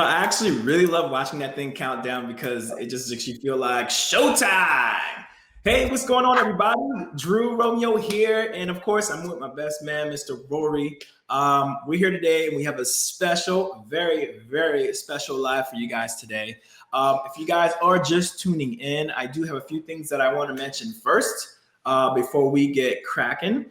I actually really love watching that thing count down because it just makes you feel like showtime. Hey, what's going on, everybody? Drew Romeo here, and of course, I'm with my best man, Mr. Rory. We're here today, and we have a special, very, very special live for you guys today. If you guys are just tuning in, I do have a few things that I want to mention first before we get cracking.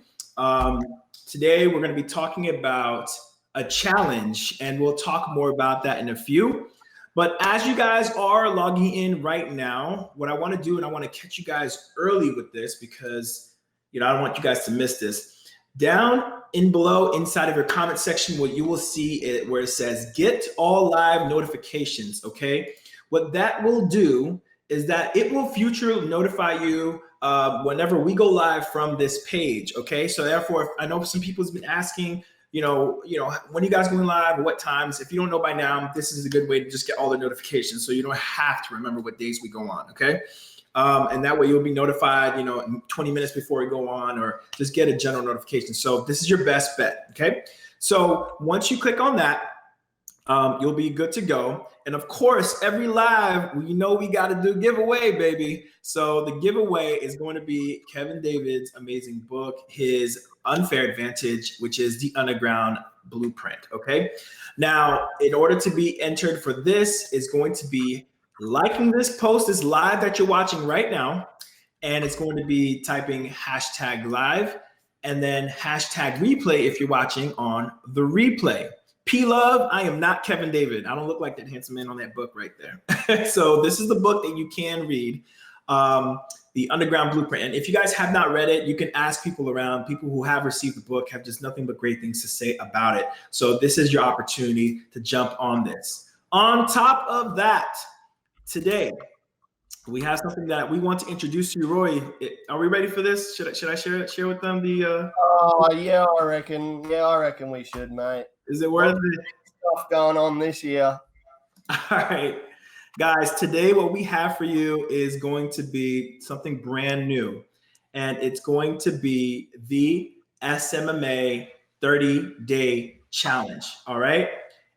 Today, we're going to be talking about a challenge, and we'll talk more about that in a few. But as you guys are logging in right now, what I want to do, and I want to catch you guys early with this because I don't want you guys to miss this. Down in below inside of your comment section, what you will see it where it says get all live notifications. Okay, what that will do is that it will future notify you whenever we go live from this page. Okay, so therefore, I know some people's been asking, when are you guys going live or what times? If you don't know by now, this is a good way to just get all the notifications so you don't have to remember what days we go on, okay? And that way you'll be notified, 20 minutes before we go on, or just get a general notification. So this is your best bet, okay? So once you click on that, you'll be good to go. And of course, every live, we got to do giveaway, baby. So the giveaway is going to be Kevin David's amazing book, his Unfair Advantage, which is the Underground Blueprint. Okay. Now, in order to be entered for this, is going to be liking this post, this live that you're watching right now, and it's going to be typing #live and then #replay if you're watching on the replay. P-Love, I am not Kevin David. I don't look like that handsome man on that book right there. So this is the book that you can read, the Underground Blueprint. And if you guys have not read it, you can ask people around. People who have received the book have just nothing but great things to say about it. So this is your opportunity to jump on this. On top of that, today, we have something that we want to introduce to you. Roy, are we ready for this? Should I share with them the yeah, I reckon we should, mate. Is it worth it? Stuff going on this year. All right, guys, today what we have for you is going to be something brand new, and it's going to be the SMMA 30-day challenge. All right.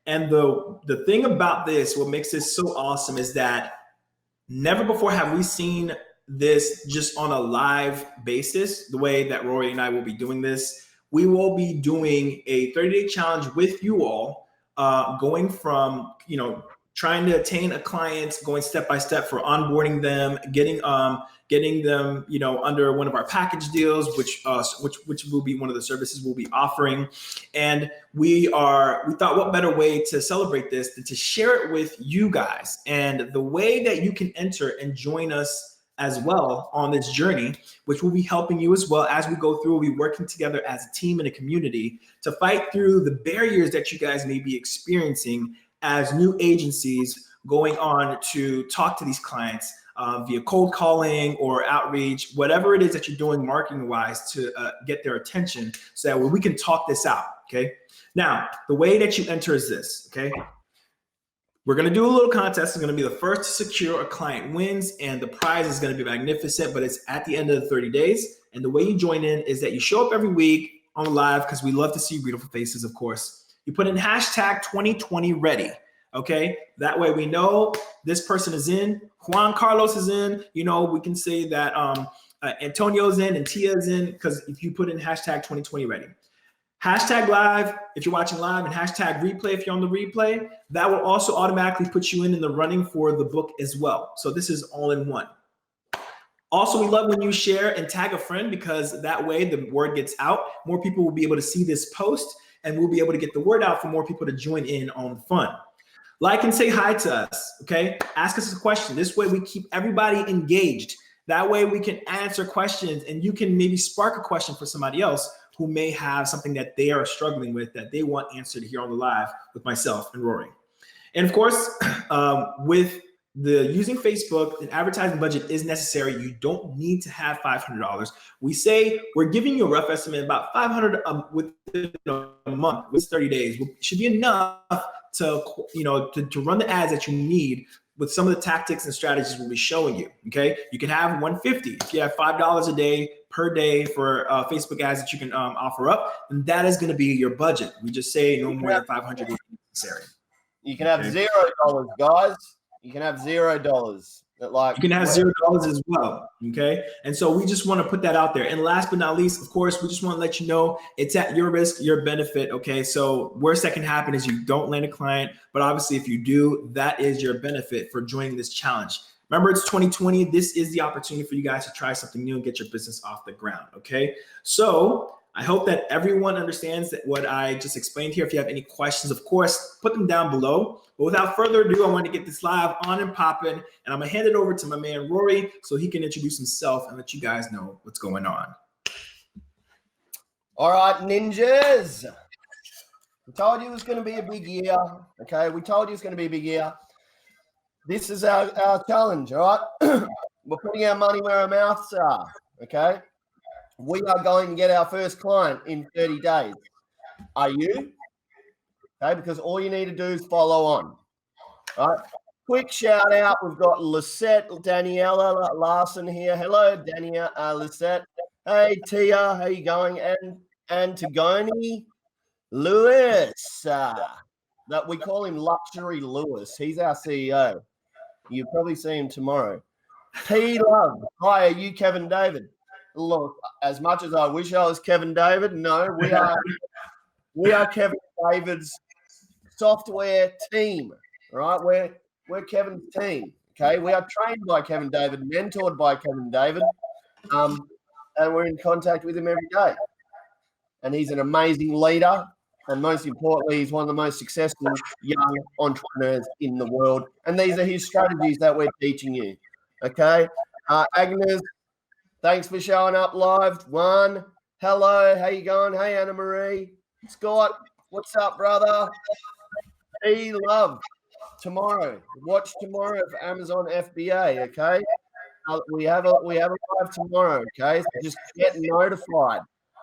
And the thing about this, what makes this so awesome is that never before have we seen this just on a live basis, the way that Rory and I will be doing this. We will be doing a 30-day challenge with you all, going from, trying to attain a client, going step by step for onboarding them, getting them, under one of our package deals, which will be one of the services we'll be offering. And we thought what better way to celebrate this than to share it with you guys. And the way that you can enter and join us as well on this journey, which will be helping you as well as we go through. We'll be working together as a team and a community to fight through the barriers that you guys may be experiencing as new agencies going on to talk to these clients via cold calling or outreach, whatever it is that you're doing marketing wise to get their attention, so that we can talk this out. Okay. Now, the way that you enter is this. Okay. We're going to do a little contest. It's going to be the first to secure a client wins, and the prize is going to be magnificent, but it's at the end of the 30 days. And the way you join in is that you show up every week on live, because we love to see beautiful faces, of course. You put in #2020ready. Okay. That way we know this person is in, Juan Carlos is in, we can say that Antonio's in and Tia's in, because if you put in #2020ready. #live if you're watching live, and #replay if you're on the replay. That will also automatically put you in the running for the book as well. So this is all in one. Also, we love when you share and tag a friend, because that way the word gets out. More people will be able to see this post, and we'll be able to get the word out for more people to join in on the fun. Like and say hi to us, okay? Ask us a question. This way we keep everybody engaged. That way we can answer questions, and you can maybe spark a question for somebody else who may have something that they are struggling with that they want answered here on the live with myself and Rory. And of course, with the using Facebook, an advertising budget is necessary. You don't need to have $500. We say we're giving you a rough estimate, about $500 within a month, with 30 days. It should be enough to run the ads that you need with some of the tactics and strategies we'll be showing you. Okay, you can have $150 if you have $5 a day per day for Facebook ads that you can offer up, and that is going to be your budget. We just say no more than 500 is necessary. You can have $0, guys. You can have $0. Like you can have $0 as well. Okay. And so we just want to put that out there. And last but not least, of course, we just want to let you know it's at your risk, your benefit. Okay. So worst that can happen is you don't land a client, but obviously if you do, that is your benefit for joining this challenge. Remember, it's 2020. This is the opportunity for you guys to try something new and get your business off the ground. Okay. So I hope that everyone understands that what I just explained here. If you have any questions, of course, put them down below. But without further ado, I want to get this live on and popping, and I'm going to hand it over to my man, Rory, so he can introduce himself and let you guys know what's going on. All right, ninjas. We told you it was going to be a big year. Okay, we told you it's going to be a big year. This is our challenge, all right? We're putting our money where our mouths are, okay? We are going to get our first client in 30 days. Are you? Okay, because all you need to do is follow on. All right. Quick shout out. We've got Lisette, Daniela Larson here. Hello, Daniela, Lisette. Hey, Tia, how you going? And Antagoni Lewis. That we call him Luxury Lewis. He's our CEO. You'll probably see him tomorrow. P Love. Hi, are you Kevin David? Look, as much as I wish I was Kevin David, no, we are Kevin David's software team, right? We're Kevin's team, okay? We are trained by Kevin David, mentored by Kevin David, and we're in contact with him every day. And he's an amazing leader, and most importantly, he's one of the most successful young entrepreneurs in the world. And these are his strategies that we're teaching you, okay? Agnes, thanks for showing up live. Juan, hello, how you going? Hey, Anna Marie. Scott, what's up, brother? Hey, love. Tomorrow, watch tomorrow for Amazon FBA, okay? We have a live tomorrow, okay? So just get notified.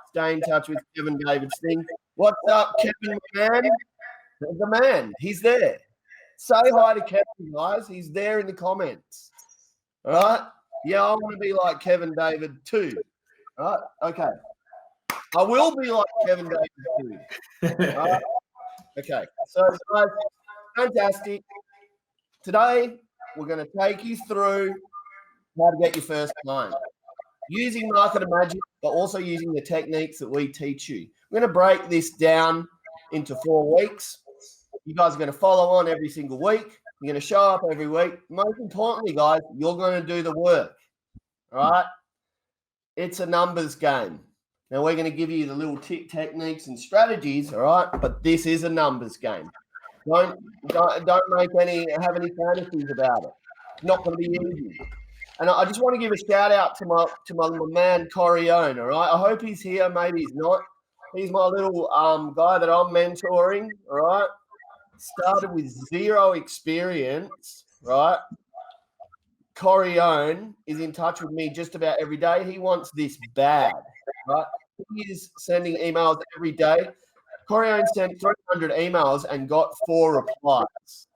Stay in touch with Kevin David's thing. What's up, Kevin, man? The man, he's there. Say hi to Kevin, guys. He's there in the comments. All right? Yeah, I want to be like Kevin David too. All right? Okay. I will be like Kevin David too. All right? Okay. So, guys, fantastic. Today, we're going to take you through how to get your first client using marketer magic, but also using the techniques that we teach you. We're going to break this down into 4 weeks. You guys are going to follow on every single week. You're going to show up every week. Most importantly, guys, you're going to do the work. All right? It's a numbers game. Now, we're going to give you the little techniques and strategies, all right? But this is a numbers game. Don't have any fantasies about it. It's not going to be easy. And I just want to give a shout out to my man Corione, all right? I hope he's here. Maybe he's not. He's my little guy that I'm mentoring, all right? Started with 0 experience, right? Corione is in touch with me just about every day. He wants this bad, right? He is sending emails every day. Corione sent 300 emails and got 4 replies.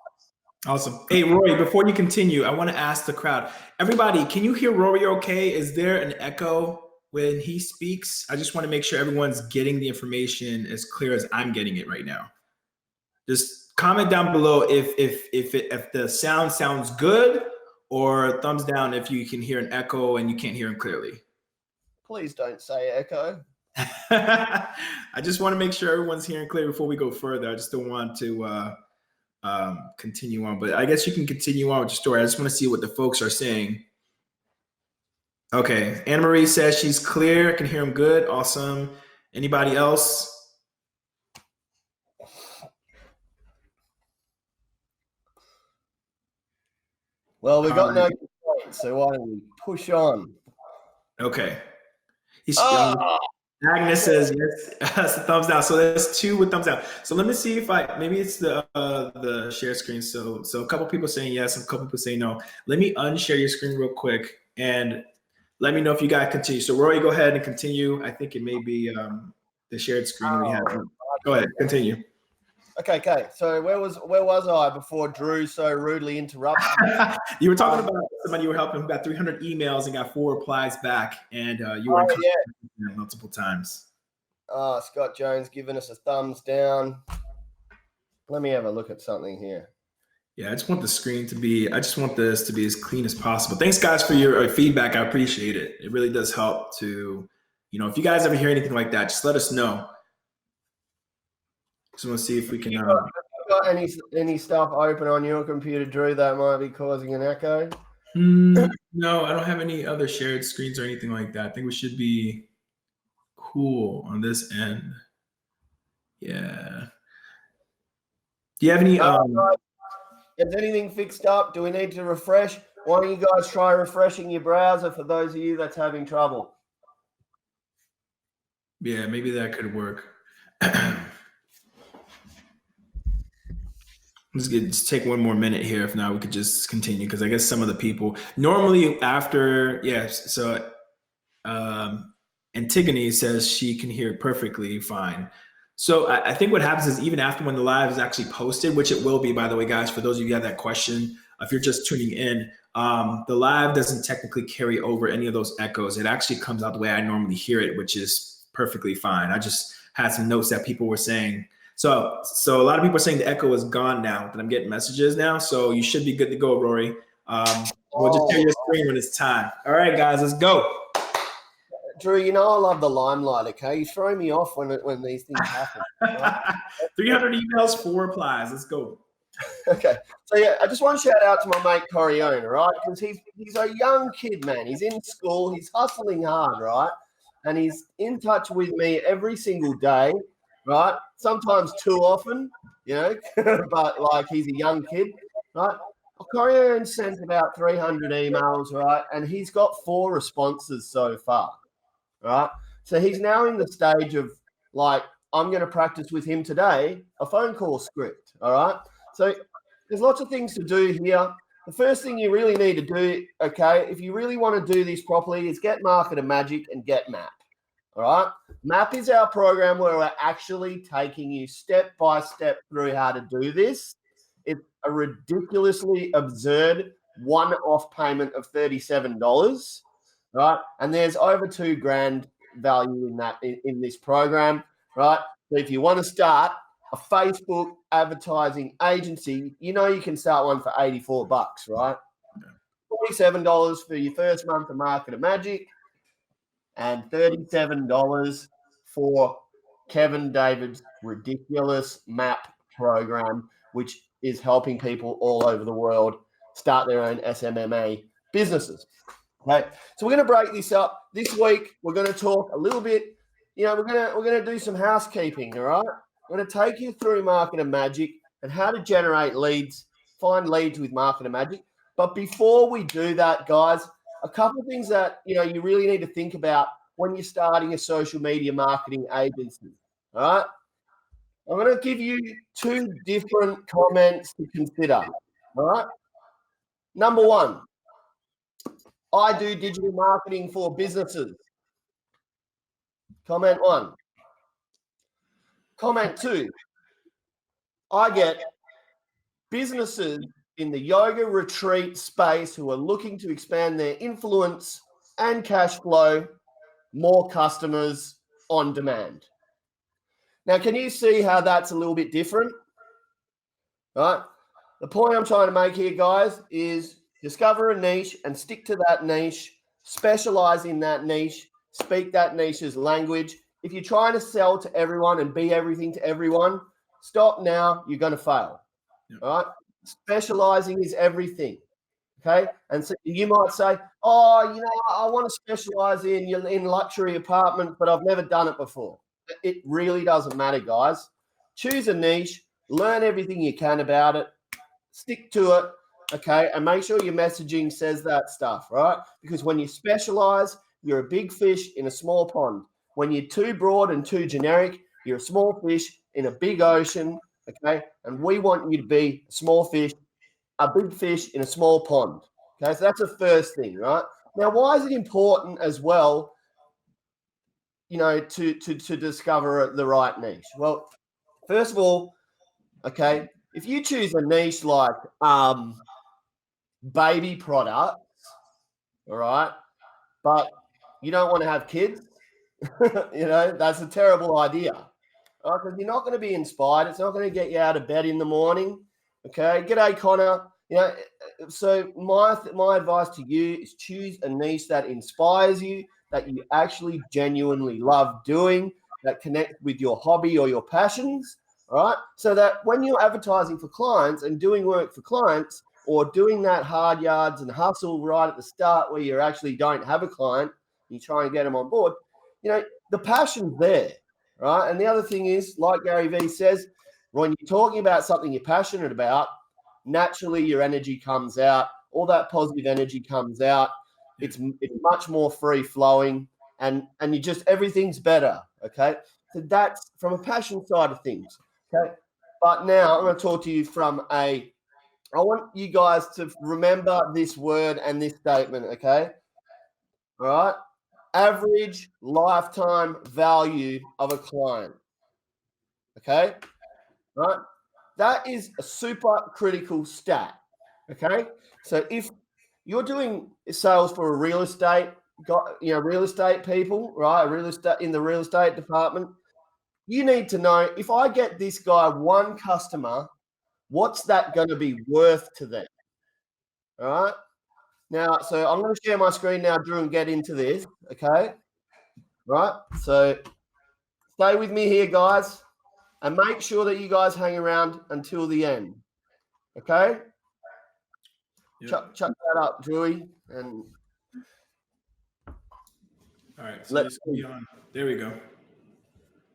Awesome. Hey, Rory, before you continue, I want to ask the crowd, everybody, can you hear Rory okay? Is there an echo when he speaks? I just want to make sure everyone's getting the information as clear as I'm getting it right now. Just comment down below if the sound sounds good, or thumbs down if you can hear an echo and you can't hear him clearly. Please don't say echo. I just want to make sure everyone's hearing clear before we go further. I just don't want to continue on, but I guess you can continue on with your story. I just want to see what the folks are saying. Okay, Anna Marie says she's clear. I can hear him good. Awesome. Anybody else? Well, we've got no complaints, so why don't we push on? Okay. Agnes says yes. That's a thumbs down. So there's 2 with thumbs down. So let me see if maybe it's the share screen. So a couple people saying yes, and a couple people saying no. Let me unshare your screen real quick and let me know if you guys continue. So Rory, go ahead and continue. I think it may be the shared screen we have. Go ahead, continue. Okay. So where was I before Drew so rudely interrupted? You were talking about somebody you were helping about 300 emails and got 4 replies back, and you were multiple times. Scott Jones giving us a thumbs down. Let me have a look at something here. Yeah, I just want the screen to be, I just want this to be as clean as possible. Thanks, guys, for your feedback. I appreciate it. It really does help to, if you guys ever hear anything like that, just let us know. Just want to see if we can. Got any stuff open on your computer, Drew, that might be causing an echo? No, I don't have any other shared screens or anything like that. I think we should be cool on this end. Yeah. Do you have any? Is anything fixed up? Do we need to refresh? Why don't you guys try refreshing your browser for those of you that's having trouble? Yeah, maybe that could work. Let's take one more minute here. If not, we could just continue because I guess some of the people normally after, yes. So Antigone says she can hear perfectly fine. So I think what happens is even after when the live is actually posted, which it will be, by the way, guys, for those of you who have that question, if you're just tuning in, the live doesn't technically carry over any of those echoes. It actually comes out the way I normally hear it, which is perfectly fine. I just had some notes that people were saying. So a lot of people are saying the echo is gone now, that I'm getting messages now. So you should be good to go, Rory. We'll just share your screen when it's time. All right, guys, let's go. Drew, I love the limelight, okay? You throw me off when these things happen. Right? 300 emails, 4 replies. Let's go. Okay. So, yeah, I just want to shout out to my mate Corione, right? Because he's a young kid, man. He's in school. He's hustling hard, right? And he's in touch with me every single day, right? Sometimes too often, but, he's a young kid, right? Corione sent about 300 emails, right? And he's got 4 responses so far. Right. So he's now in the stage of I'm going to practice with him today, a phone call script. All right. So there's lots of things to do here. The first thing you really need to do, okay, if you really want to do this properly, is get Marketer Magic and get Map. All right. Map is our program where we're actually taking you step by step through how to do this. It's a ridiculously absurd one-off payment of $37. Right, and there's over $2,000 value in that in this program, right? So if you want to start a Facebook advertising agency, you can start one for $84, right? $47 for your first month of Marketer Magic, and $37 for Kevin David's ridiculous Map program, which is helping people all over the world start their own SMMA businesses. Okay, so we're going to break this up. This week, we're going to talk a little bit. We're going to do some housekeeping. All right, we're going to take you through Marketer Magic and how to generate leads, find leads with Marketer Magic. But before we do that, guys, a couple of things that you really need to think about when you're starting a social media marketing agency. All right, I'm going to give you 2 different comments to consider. All right, number 1. I do digital marketing for businesses. Comment 1. Comment 2. I get businesses in the yoga retreat space who are looking to expand their influence and cash flow, more customers on demand. Now, can you see how that's a little bit different? Right? The point I'm trying to make here, guys, is discover a niche and stick to that niche, specialize in that niche, speak that niche's language. If you're trying to sell to everyone and be everything to everyone, stop now. You're going to fail. Yep. All right? Specializing is everything. Okay? And so you might say, I want to specialize in luxury apartments, but I've never done it before. It really doesn't matter, guys. Choose a niche, learn everything you can about it, stick to it, okay, and make sure your messaging says that stuff, right? Because when you specialize, you're a big fish in a small pond. When you're too broad and too generic, you're a small fish in a big ocean, okay? And we want you to be a small fish, a big fish in a small pond, okay? So that's the first thing, right? Now, why is it important as well, to discover the right niche? Well, first of all, okay, if you choose a niche like baby products, all right, but you don't want to have kids, that's a terrible idea, right? Because you're not going to be inspired. It's not going to get you out of bed in the morning. Okay. G'day, Connor. So my advice to you is choose a niche that inspires you, that you actually genuinely love doing, that connect with your hobby or your passions, right? So that when you're advertising for clients and doing work for clients, or doing that hard yards and hustle right at the start where you actually don't have a client, you try and get them on board, the passion's there, right? And the other thing is, like Gary Vee says, when you're talking about something you're passionate about, naturally your energy comes out, all that positive energy comes out. It's much more free flowing, and you just, everything's better. Okay. So that's from a passion side of things. Okay. But now I'm going to talk to you I want you guys to remember this word and this statement. Okay. All right. Average lifetime value of a client. Okay. All right. That is a super critical stat. Okay. So if you're doing sales for a real estate, real estate people, right? In the real estate department, you need to know, if I get this guy one customer, what's that going to be worth to them? All right. Now, so I'm going to share my screen now, Drew, and get into this. Okay. Right. So stay with me here, guys, and make sure that you guys hang around until the end. Okay. Yep. Chuck that up, Drewy. And all right. So let's be on. There we go.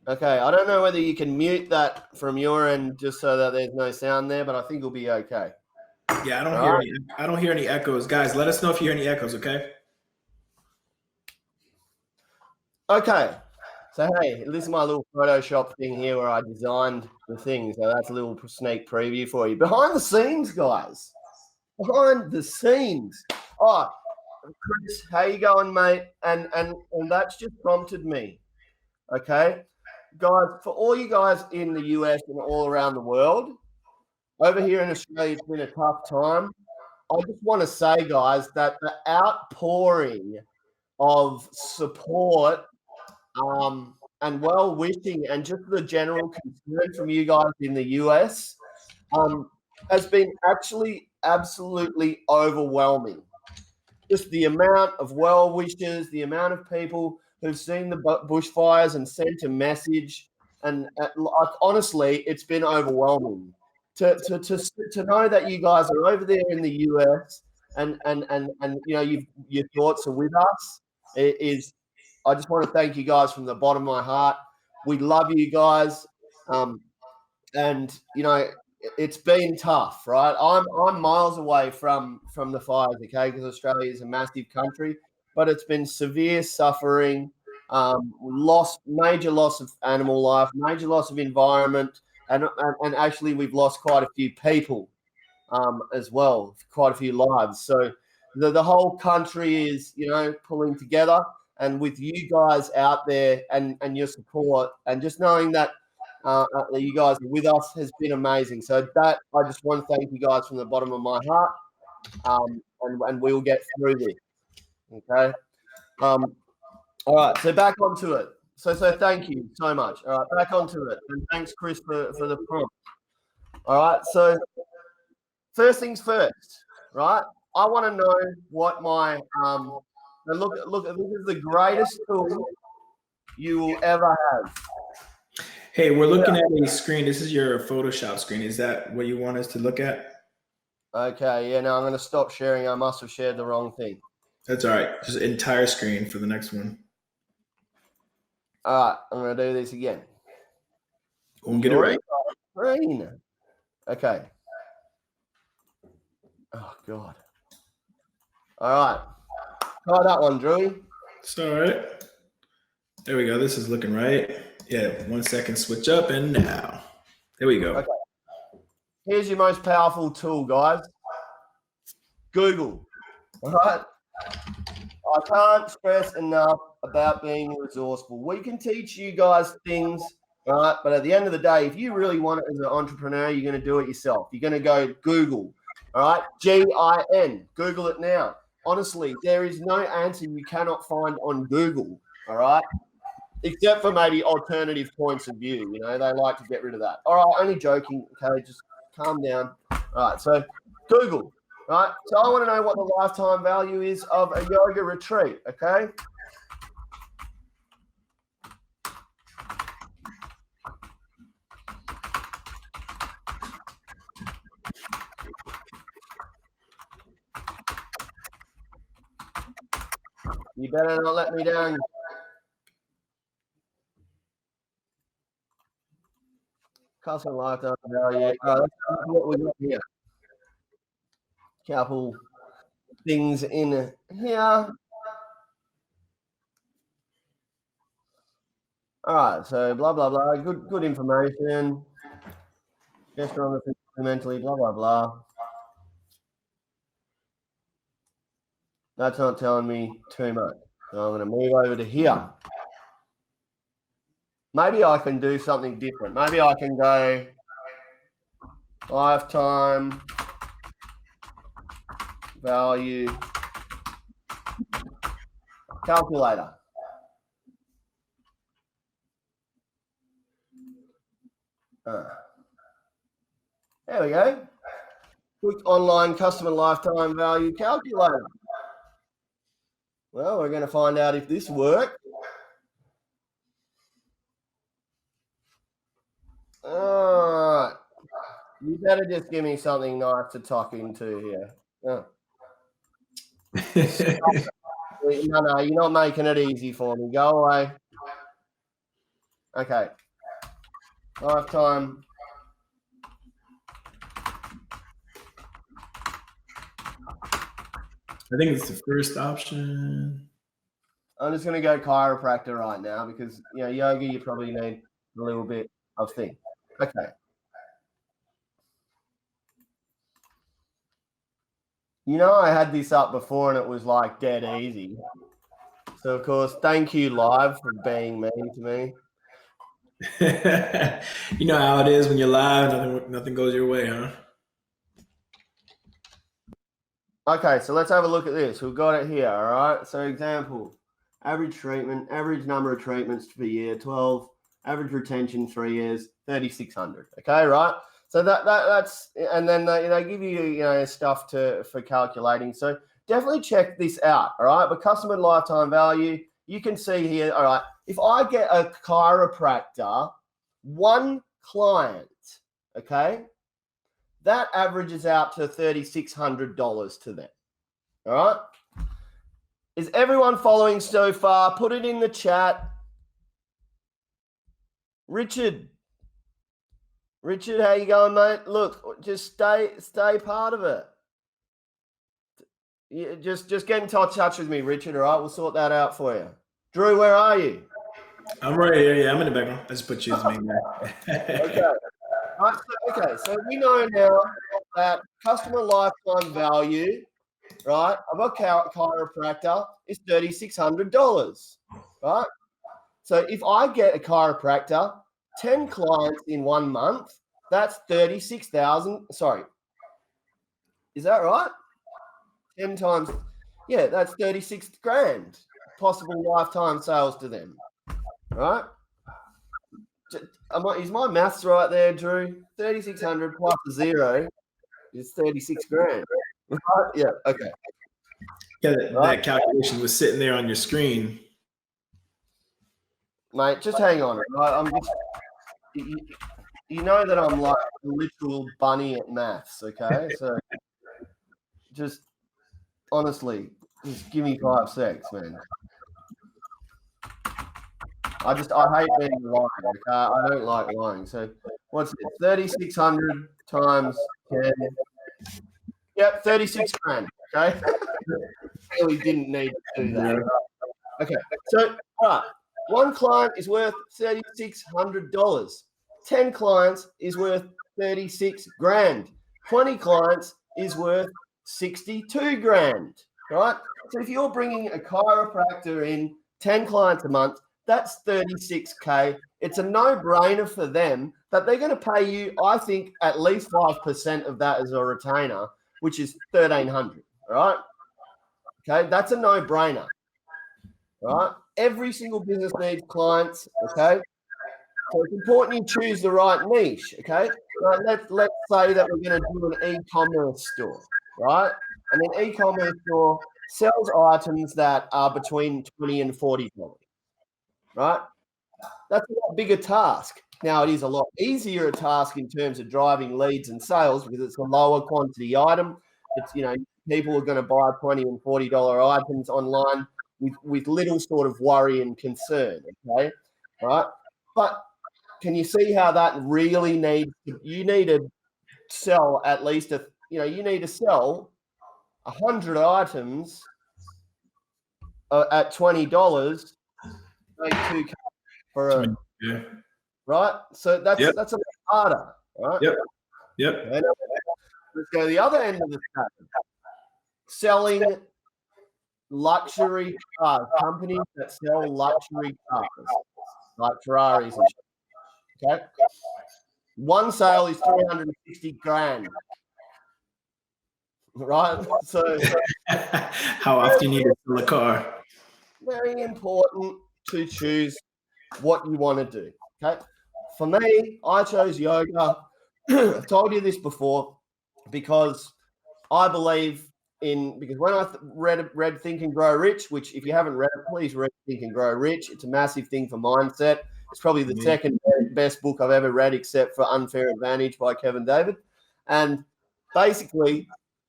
Okay. I don't know whether you can mute that from your end just so that there's no sound there, but I think it'll be okay. Yeah, I don't hear any echoes. Guys, let us know if you hear any echoes, okay? Okay. So, hey, this is my little Photoshop thing here where I designed the thing. So that's a little sneak preview for you. Behind the scenes, guys. Behind the scenes. Oh, Chris, how you going, mate? And that's just prompted me. Okay. Guys, for all you guys in the US and all around the world, over here in Australia, it's been a tough time. I just want to say, guys, that the outpouring of support and well-wishing and just the general concern from you guys in the US has been actually absolutely overwhelming. Just the amount of well-wishers, the amount of people who've seen the bushfires and sent a message, and honestly, it's been overwhelming. To know that you guys are over there in the US and your thoughts are with us is, I just want to thank you guys from the bottom of my heart. We love you guys, and it's been tough, right? I'm miles away from the fires, okay? Because Australia is a massive country, but it's been severe suffering, major loss of animal life, major loss of environment. And actually, we've lost quite a few people as well, quite a few lives. So the whole country is, pulling together. And with you guys out there and your support, and just knowing that you guys are with us has been amazing. So that, I just want to thank you guys from the bottom of my heart. And we'll get through this. Okay. All right. So back onto it. So thank you so much. All right, back onto it. And thanks, Chris, for the prompt. All right, so first things first, right? I want to know what my look, this is the greatest tool you will ever have. Hey, we're looking at a screen. This is your Photoshop screen. Is that what you want us to look at? Okay, yeah, no, I'm going to stop sharing. I must have shared the wrong thing. That's all right. Just entire screen for the next one. All right, I'm going to do this again. We'll get it right. Green. Okay. Oh, God. All right. Try that one, Drew. It's all right. There we go. This is looking right. Yeah, 1 second. Switch up, and now. There we go. Okay. Here's your most powerful tool, guys. Google. All right. I can't stress enough about being resourceful. We can teach you guys things, right? But at the end of the day, if you really want it as an entrepreneur, you're going to do it yourself. You're going to go Google, all right? G-I-N. Google it now. Honestly, there is no answer you cannot find on Google, all right? except for maybe alternative points of view. You know, they like to get rid of that. All right, only joking. Okay, just calm down. All right, so Google. Right, so I want to know what the lifetime value is of a yoga retreat. Okay. You better not let me down. Customer lifetime value. All right, let's see what we got here. Couple things in here. All right, so blah blah blah. Good information. Just on the mentally, blah blah blah. That's not telling me too much. So I'm going to move over to here. Maybe I can do something different. Maybe I can go lifetime value calculator. There we go. Quick online customer lifetime value calculator. Well, we're going to find out if this works. All right. You better just give me something nice to talk into here. Oh. No, you're not making it easy for me. Go away. Okay. Lifetime. I think it's the first option. I'm just going to go chiropractor right now because, you know, yoga, you probably need a little bit of thing. Okay. You know, I had this up before and it was like dead easy. So, of course, thank you, Live, for being mean to me. You know how it is when you're live, nothing goes your way, huh? Okay, so let's have a look at this. We've got it here, all right? So, example, average treatment, average number of treatments per year, 12, average retention 3 years, 3,600. Okay, right? So that's, and then they give you, stuff for calculating. So definitely check this out, all right? But customer lifetime value, you can see here, all right, if I get a chiropractor, one client, okay, that averages out to $3,600 to them, all right? Is everyone following so far? Put it in the chat. Richard, how you going, mate? Look, just stay part of it. Yeah, just get in touch with me, Richard. All right, we'll sort that out for you. Drew, where are you? I'm right here. Yeah, I'm in the background. I just put you as the main guy. Okay. Right, so we know now that customer lifetime value, right, of a chiropractor is $3,600, right? So if I get a chiropractor, 10 clients in 1 month, that's 36,000. Sorry. Is that right? 10 times. Yeah, that's 36 grand possible lifetime sales to them. Right? Is my maths right there, Drew? 3,600 plus a zero is 36 grand. Right? Yeah, okay. Yeah, that calculation was sitting there on your screen. Mate, just hang on. Right? I'm just, you know that I'm like a literal bunny at maths, okay? So just honestly, just give me 5 seconds, man. I hate being lying, okay? I don't like lying. So what's it? 3,600 times 10. Yep, 36 grand, okay? Really didn't need to do that. Okay, so all right. 1 client is worth $3,600. 10 clients is worth 36 grand. 20 clients is worth 62 grand, right? So if you're bringing a chiropractor in 10 clients a month, that's 36K. It's a no-brainer for them that they're going to pay you, I think, at least 5% of that as a retainer, which is $1,300, all right? Okay, that's a no-brainer, right? every single business needs clients, okay? So it's important you choose the right niche, okay? Let's say that we're going to do an e-commerce store, right? And an e-commerce store sells items that are between $20 and $40, right? That's a lot bigger task. Now, it is a lot easier a task in terms of driving leads and sales because it's a lower quantity item. It's, people are going to buy $20 and $40 items online with little sort of worry and concern, okay? Right? But can you see how that really you need to sell at least you need to sell 100 items at $20, make $2K for right? So that's a lot harder, right? Yep. Okay, let's go to the other end of the spectrum. Selling luxury cars, companies that sell luxury cars, like Ferraris and shit. Okay. One sale is 360 grand. Right? So how often you need to sell a car? Very important to choose what you want to do. Okay. For me, I chose yoga. I've told you this before because I believe because when I read Think and Grow Rich, which if you haven't read it, please read Think and Grow Rich. It's a massive thing for mindset. It's probably the second best book I've ever read, except for Unfair Advantage by Kevin David. And basically,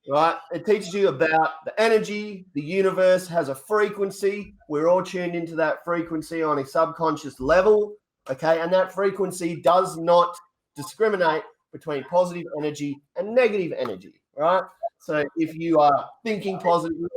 right, it teaches you about the energy. The universe has a frequency. We're all tuned into that frequency on a subconscious level. Okay. And that frequency does not discriminate between positive energy and negative energy. Right. So if you are thinking positively,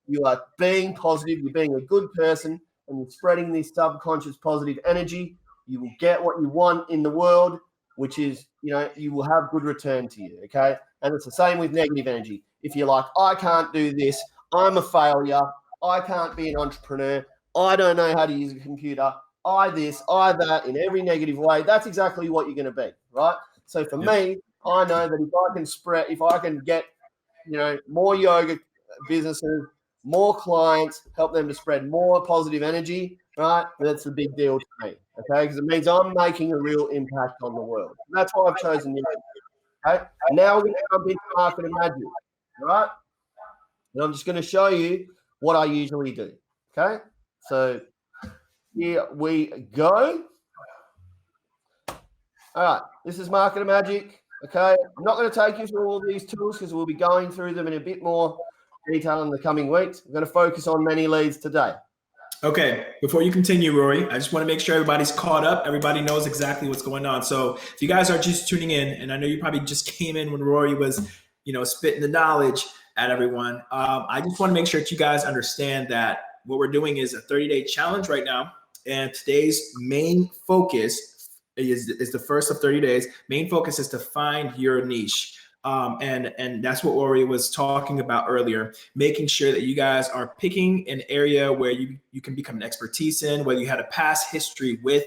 you are being positive, you're being a good person, and you're spreading this subconscious positive energy, you will get what you want in the world, which is, you will have good return to you. Okay. And it's the same with negative energy. If you're like, I can't do this, I'm a failure, I can't be an entrepreneur, I don't know how to use a computer, I this, I that, in every negative way, that's exactly what you're going to be, right? So for me, I know that if I can get, more yoga businesses, more clients, help them to spread more positive energy, right? That's a big deal to me, okay? Because it means I'm making a real impact on the world. And that's why I've chosen yoga. Okay, now we're going to jump into market and magic, right? And I'm just going to show you what I usually do. Okay, so here we go. All right, this is market and magic. Okay, I'm not going to take you through all these tools because we'll be going through them in a bit more detail in the coming weeks. I'm going to focus on many leads today. Okay, before you continue, Rory, I just want to make sure everybody's caught up. Everybody knows exactly what's going on. So if you guys are just tuning in, and I know you probably just came in when Rory was, spitting the knowledge at everyone. I just want to make sure that you guys understand that what we're doing is a 30-day challenge right now. And today's main focus is the first of 30 days. Main focus is to find your niche. And that's what Rory was talking about earlier, making sure that you guys are picking an area where you can become an expertise in, whether you had a past history with,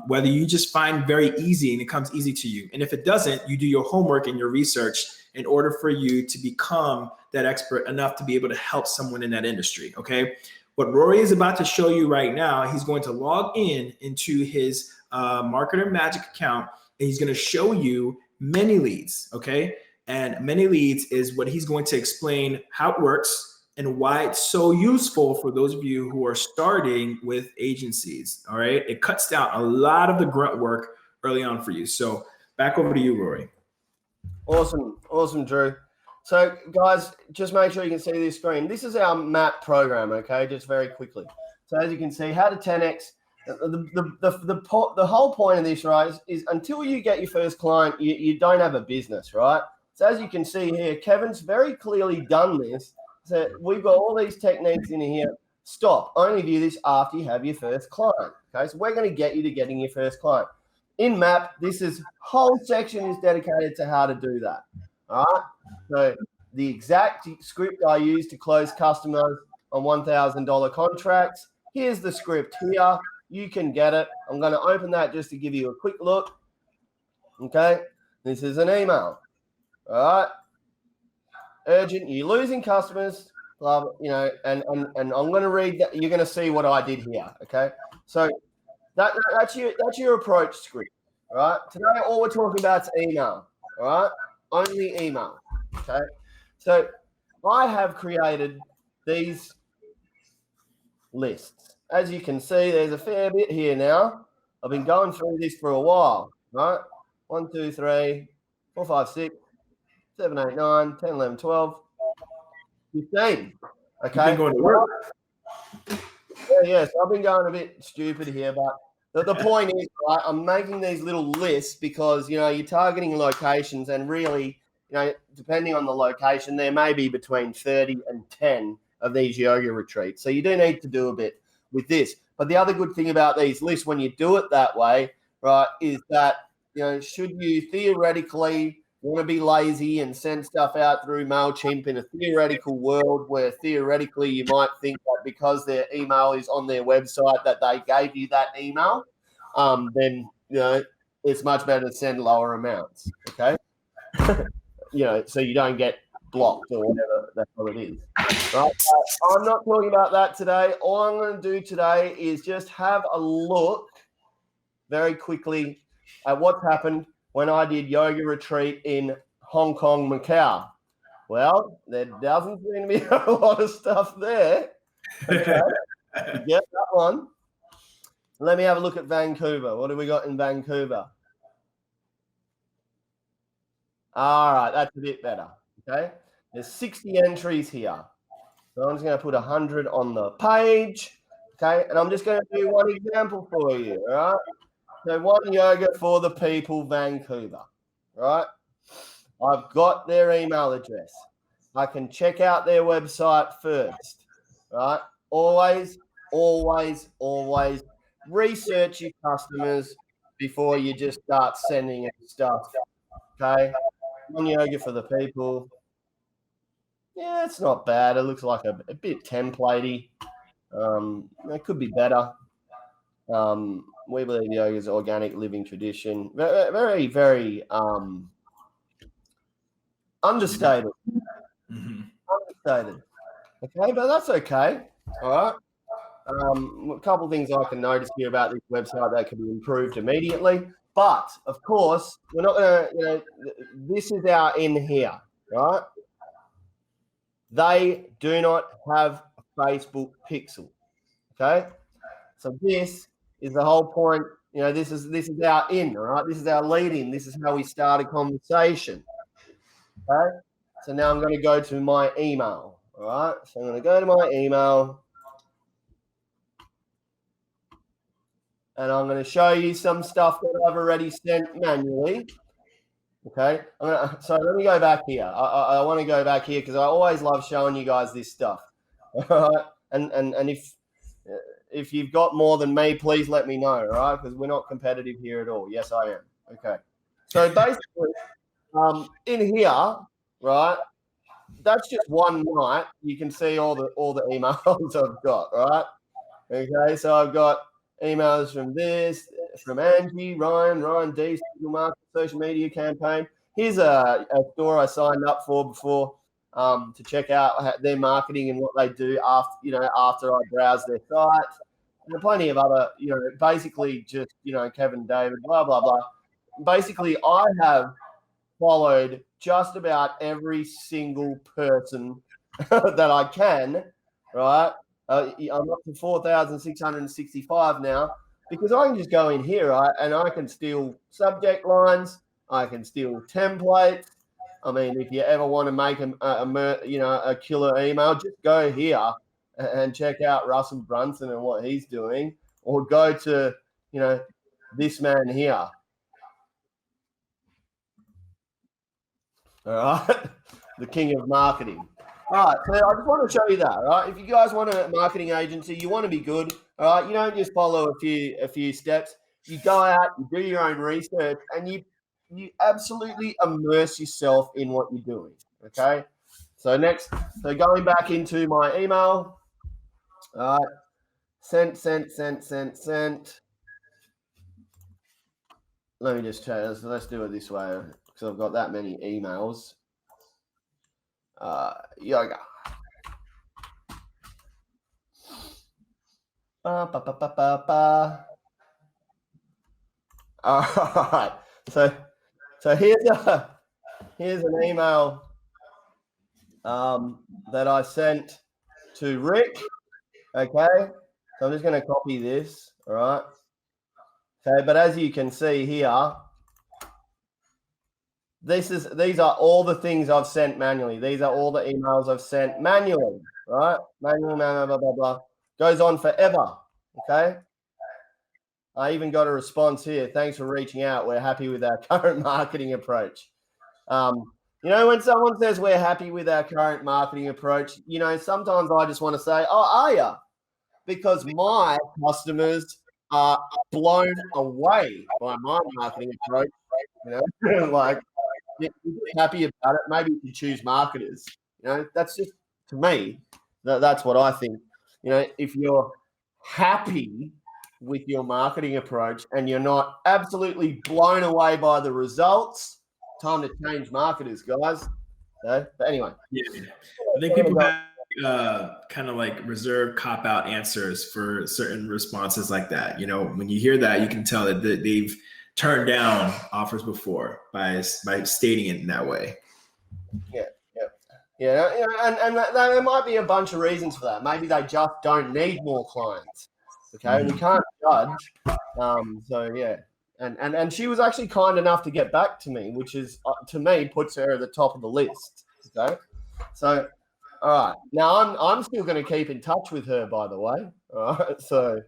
whether you just find very easy and it comes easy to you. And if it doesn't, you do your homework and your research in order for you to become that expert enough to be able to help someone in that industry. Okay. What Rory is about to show you right now, he's going to log into his Marketer Magic account, and he's going to show you many leads, okay? And many leads is what he's going to explain how it works and why it's so useful for those of you who are starting with agencies, all right? It cuts down a lot of the grunt work early on for you. So back over to you, Rory. Awesome, Drew. So guys, just make sure you can see this screen. This is our MAP program, okay? Just very quickly. So as you can see, how to 10X. The whole point of this, right, is until you get your first client, you don't have a business, right? So as you can see here, Kevin's very clearly done this. So we've got all these techniques in here. Stop. Only view this after you have your first client. Okay, so we're going to get you to getting your first client. In MAP, whole section is dedicated to how to do that. All right. So the exact script I use to close customers on $1,000 contracts. Here's the script here. You can get it. I'm going to open that just to give you a quick look. Okay. This is an email. All right. Urgent. You're losing customers. love, and I'm going to read that. You're going to see what I did here. Okay. So that's your approach script. All right. Today, all we're talking about is email. All right. Only email. Okay. So I have created these lists. As you can see, there's a fair bit here now. I've been going through this for a while. Right. 1, 2, 3, 4, 5, 6, 7, 8, 9, 10, 11, 12, 15. Okay. Going to work. Yeah, so I've been going a bit stupid here, but the point is, right, I'm making these little lists because, you're targeting locations, and really, depending on the location, there may be between 30 and 10 of these yoga retreats. So you do need to do a bit with this. But the other good thing about these lists, when you do it that way, right, is that, should you theoretically want to be lazy and send stuff out through MailChimp in a theoretical world where theoretically you might think that because their email is on their website that they gave you that email, then, it's much better to send lower amounts, okay? So you don't get blocked or whatever that's what it is, right? I'm not talking about that today. All I'm going to do today is just have a look very quickly at what's happened when I did yoga retreat in Hong Kong, Macau. Well, there doesn't seem to be a lot of stuff there. Okay, get that one. Let me have a look at Vancouver. What do we got in Vancouver? All right, that's a bit better. Okay, there's 60 entries here. So I'm just going to put 100 on the page. Okay, and I'm just going to do one example for you. All right. So one yoga for the people, Vancouver, right? I've got their email address. I can check out their website first, right? Always, always, always research your customers before you just start sending them stuff, okay? One yoga for the people. Yeah, it's not bad. It looks like a bit templatey. It could be better. We believe yoga is organic living tradition. Very, very understated. Mm-hmm. Understated. Okay, but that's okay. All right. A couple of things I can notice here about this website that can be improved immediately. But of course, we're not going to, this is our in here, right? They do not have a Facebook pixel. Okay. So this is the whole point. This is our in, all right? This is our lead in. This is how we start a conversation. Okay. So now I'm going to go to my email. All right. So I'm going to go to my email. And I'm going to show you some stuff that I've already sent manually. Okay. So let me go back here. I want to go back here because I always love showing you guys this stuff. All right. And if you've got more than me, please let me know, right? Because we're not competitive here at all. Yes, I am. Okay. So basically, in here, right, that's just one night. You can see all the emails I've got, right? Okay, so I've got emails from Angie, Ryan D, Signal Market, social media campaign. Here's a store I signed up for before to check out their marketing and what they do after I browse their site. And plenty of other, basically just, Kevin David, blah, blah, blah. Basically, I have followed just about every single person that I can, right? I'm up to 4,665 now because I can just go in here, right, and I can steal subject lines. I can steal templates. I mean, if you ever want to make a killer email, just go here and check out Russell Brunson and what he's doing, or go to, this man here. All right, the king of marketing. All right, so I just want to show you that. Right, if you guys want a marketing agency, you want to be good. All right, you don't just follow a few steps. You go out, you do your own research, and you absolutely immerse yourself in what you're doing. Okay. So going back into my email. All right, sent. Let me just try. Let's do it this way because I've got that many emails. Yoga. All right. So here's an email that I sent to Rick. Okay. So I'm just going to copy this. All right. Okay, but as you can see here, these are all the things I've sent manually. These are all the emails I've sent manually, right? Manually, blah, blah, blah, blah. Goes on forever, okay? I even got a response here. Thanks for reaching out. We're happy with our current marketing approach. When someone says we're happy with our current marketing approach, sometimes I just want to say, oh, are you? Because my customers are blown away by my marketing approach. Like, if you're happy about it, maybe you choose marketers. That's just, to me, that's what I think. If you're happy with your marketing approach and you're not absolutely blown away by the results, time to change marketers, guys. But anyway. Yeah. I think people have kind of like reserved cop-out answers for certain responses like that. When you hear that, you can tell that they've turned down offers before by stating it in that way. Yeah, and there might be a bunch of reasons for that. Maybe they just don't need more clients. Okay, we can't judge. So yeah, and she was actually kind enough to get back to me, which is to me puts her at the top of the list. Okay, so all right, now I'm still going to keep in touch with her, by the way. All right, so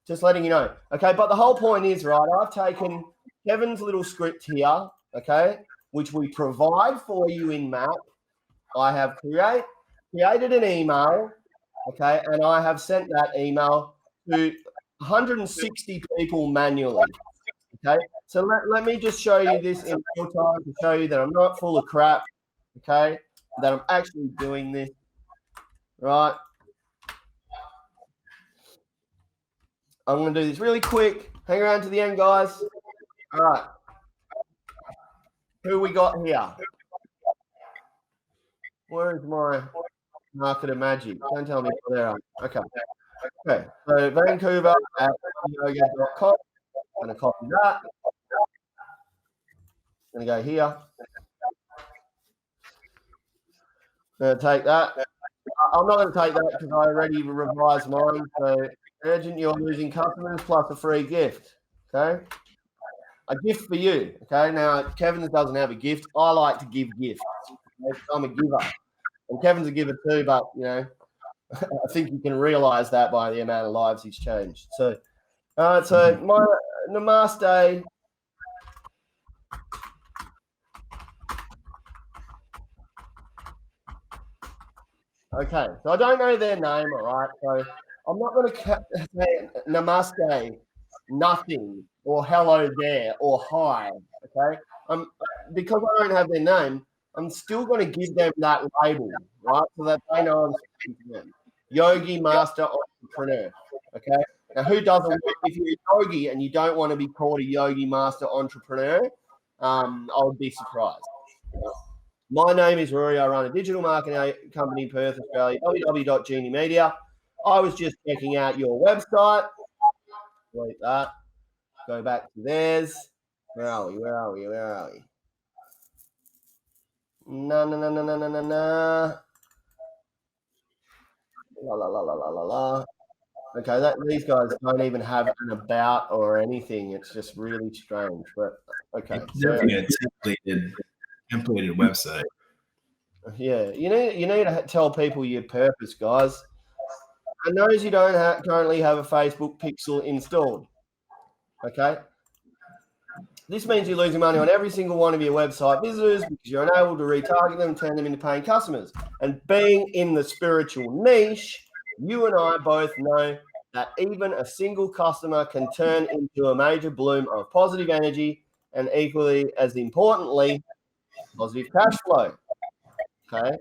just letting you know. Okay, but the whole point is, right, I've taken Kevin's little script here, okay, which we provide for you in Map. I have created an email, okay, and I have sent that email to 160 people manually, okay. So let me just show you this in real time to show you that I'm not full of crap, okay, that I'm actually doing this, right. I'm going to do this really quick. Hang around to the end, guys. All right. Who we got here? Where is my marketer magic? Don't tell me where they are. Okay. So Vancouver at yoga.com. I'm going to copy that. I'm going to go here. I'm going to take that. I'm not going to take that because I already revised mine. So urgent, you're losing customers plus a free gift. Okay. A gift for you. Okay. Now, Kevin doesn't have a gift. I like to give gifts. I'm a giver. And Kevin's a giver too, but, I think you can realize that by the amount of lives he's changed. So, so my namaste. Okay, so I don't know their name, all right? So I'm not going to say namaste, nothing, or hello there, or hi, okay? Because I don't have their name, I'm still going to give them that label, right? So that they know I'm speaking to them. Yogi Master Entrepreneur, okay? Now, who doesn't, if you're a yogi and you don't want to be called a Yogi Master Entrepreneur, I would be surprised. My name is Rory. I run a digital marketing company in Perth, Australia, www.geniemedia. I was just checking out your website. Delete that. Go back to theirs. Where are we? No. La. Okay, these guys don't even have an about or anything. It's just really strange. But okay. It's definitely a templated website. Yeah, you need to tell people your purpose, guys. I notice you don't currently have a Facebook pixel installed. Okay. This means you're losing money on every single one of your website visitors because you're unable to retarget them and turn them into paying customers. And being in the spiritual niche, you and I both know that even a single customer can turn into a major bloom of positive energy and equally as importantly, positive cash flow. Okay.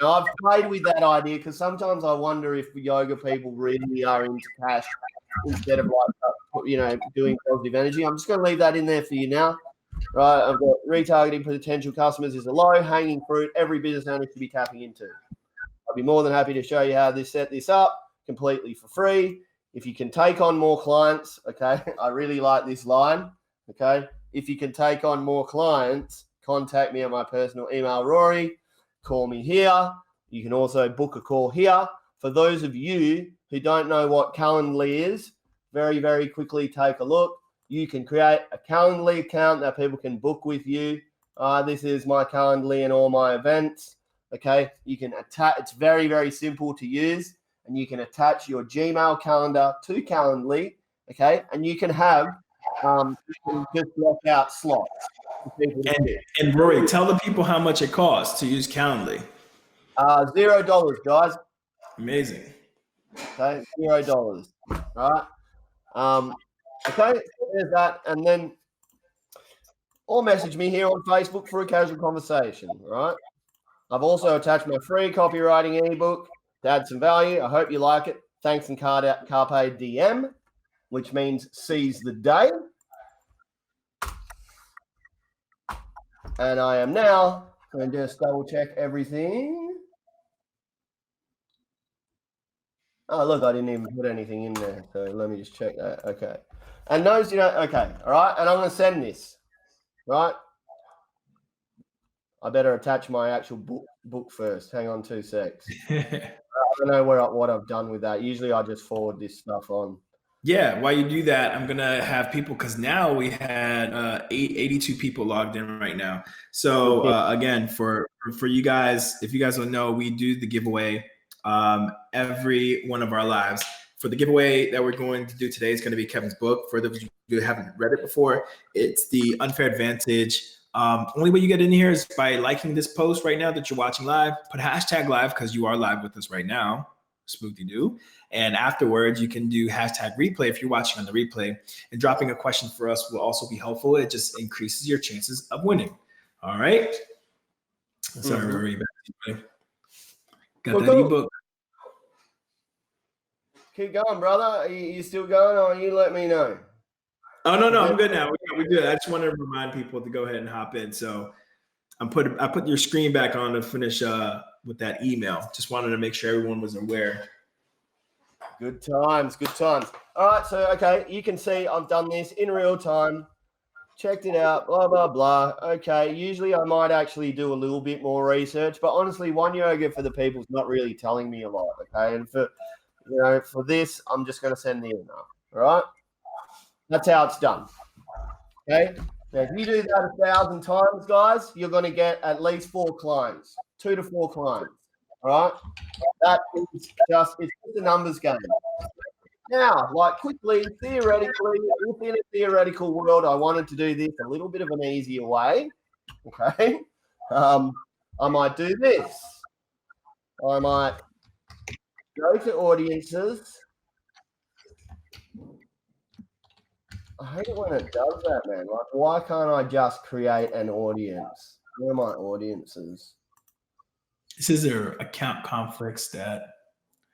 Now, I've played with that idea because sometimes I wonder if yoga people really are into cash instead of doing positive energy. I'm just going to leave that in there for you now. Right. I've got retargeting potential customers is a low-hanging fruit every business owner should be tapping into. I'll be more than happy to show you how to set this up completely for free. if you can take on more clients, okay, I really like this line, okay, if you can take on more clients, contact me on my personal email, Rory, call me here. You can also book a call here. For those of you who don't know what Calendly is, very, very quickly take a look. You can create a Calendly account that people can book with you. This is my Calendly and all my events. Okay, you can attach, it's very, very simple to use, and you can attach your Gmail calendar to Calendly, okay, and you can have, you can just block out slots. And Rory, tell the people how much it costs to use Calendly. $0, guys. Amazing. Okay, $0. All right. Okay, there's that, and then or message me here on Facebook for a casual conversation. All right. I've also attached my free copywriting ebook to add some value. I hope you like it. Thanks and Carpe Diem, which means seize the day. And I am now going to just double check everything. Oh, look, I didn't even put anything in there. So let me just check that. Okay. And notice, okay. All right. And I'm going to send this. Right. I better attach my actual book first. Hang on 2 secs. I don't know what I've done with that. Usually I just forward this stuff on. Yeah, while you do that, I'm gonna have people, because now we had 82 people logged in right now. So again, for you guys, if you guys don't know, we do the giveaway every one of our lives. For the giveaway that we're going to do today is going to be Kevin's book. For those of you who haven't read it before, it's The Unfair Advantage. Only way you get in here is by liking this post right now that you're watching live. Put hashtag live because you are live with us right now. Spooky do. And afterwards, you can do hashtag replay if you're watching on the replay. And dropping a question for us will also be helpful. It just increases your chances of winning. All right. Sorry, Rory. Got that ebook. Keep going, brother. Are you still going, or you let me know? Oh, no, I'm good now. We're good. I just wanted to remind people to go ahead and hop in. So I put your screen back on to finish with that email. Just wanted to make sure everyone was aware. Good times. All right, so, okay, you can see I've done this in real time. Checked it out, blah, blah, blah. Okay, usually I might actually do a little bit more research, but honestly, One Yoga for the people is not really telling me a lot, okay? And for this, I'm just going to send the email, all right? That's how it's done, okay? Now, if you do that 1,000 times, guys, you're going to get at least 4 clients, 2 to 4 clients, all right? It's just a numbers game. Now, like quickly, theoretically, within a theoretical world, I wanted to do this a little bit of an easier way, okay? I might do this. I might go to audiences. I hate it when it does that, man. Like, why can't I just create an audience? Where are my audiences? This is their account conflicts that.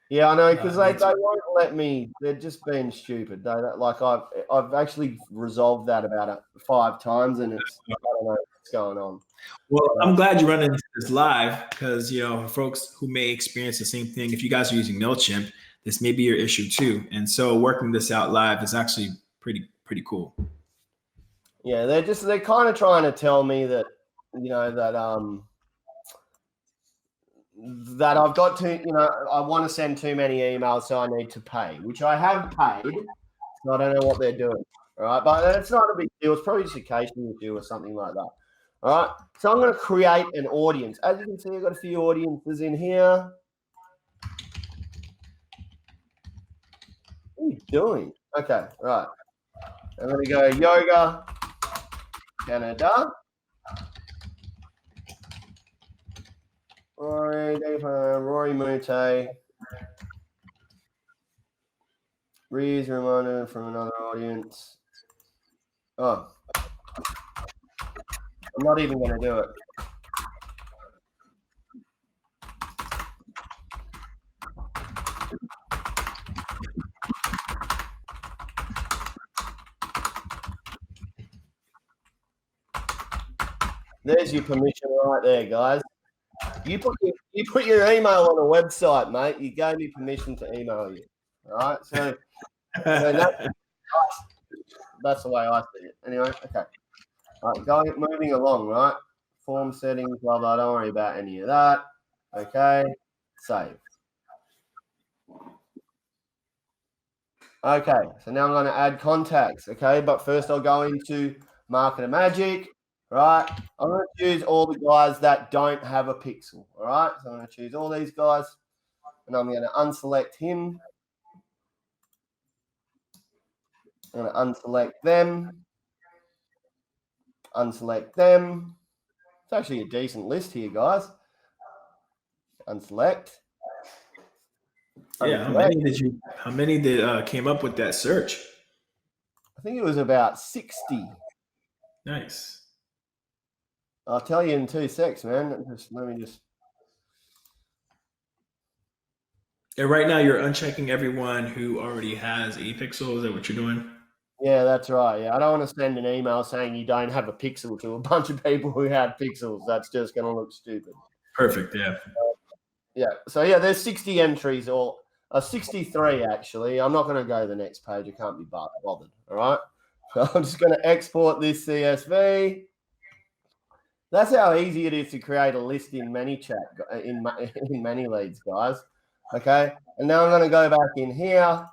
Yeah, I know, because they won't let me. They're just being stupid. I've actually resolved that about 5 times, and I don't know what's going on. Well, I'm glad you're running this live because, folks who may experience the same thing, if you guys are using MailChimp, this may be your issue too. And so working this out live is actually pretty cool. Yeah, they're kind of trying to tell me that, that I've got to, I want to send too many emails, so I need to pay, which I have paid. So I don't know what they're doing. All right, but it's not a big deal. It's probably just a case you do or something like that. All right, so I'm going to create an audience. As you can see, I've got a few audiences in here. What are you doing? Okay, right. I'm going to go yoga, Canada. Rory Mouttet. Rees Romeo from another audience. Oh. I'm not even going to do it. There's your permission right there, guys. You put your email on a website, mate. You gave me permission to email you. All right, so that's the way I see it. Anyway, okay. All right, moving along, right? Form settings, blah, blah. Don't worry about any of that. Okay, save. Okay, so now I'm going to add contacts, okay? But first I'll go into Marketer Magic, right? I'm going to choose all the guys that don't have a pixel, all right? So I'm going to choose all these guys, and I'm going to unselect him. I'm going to unselect them. Unselect them. It's actually a decent list here, guys. Unselect. Yeah, how many did came up with that search? I think it was about 60. Nice. I'll tell you in 2 secs, man. Let me just. And right now you're unchecking everyone who already has a pixel. Is that what you're doing? Yeah, that's right. Yeah, I don't want to send an email saying you don't have a pixel to a bunch of people who have pixels. That's just going to look stupid. Perfect. Yeah. Yeah. So yeah, there's 60 entries, or 63 actually. I'm not going to go to the next page. I can't be bothered. All right. So I'm just going to export this CSV. That's how easy it is to create a list in ManyChat, in ManyLeads, guys. Okay. And now I'm going to go back in here.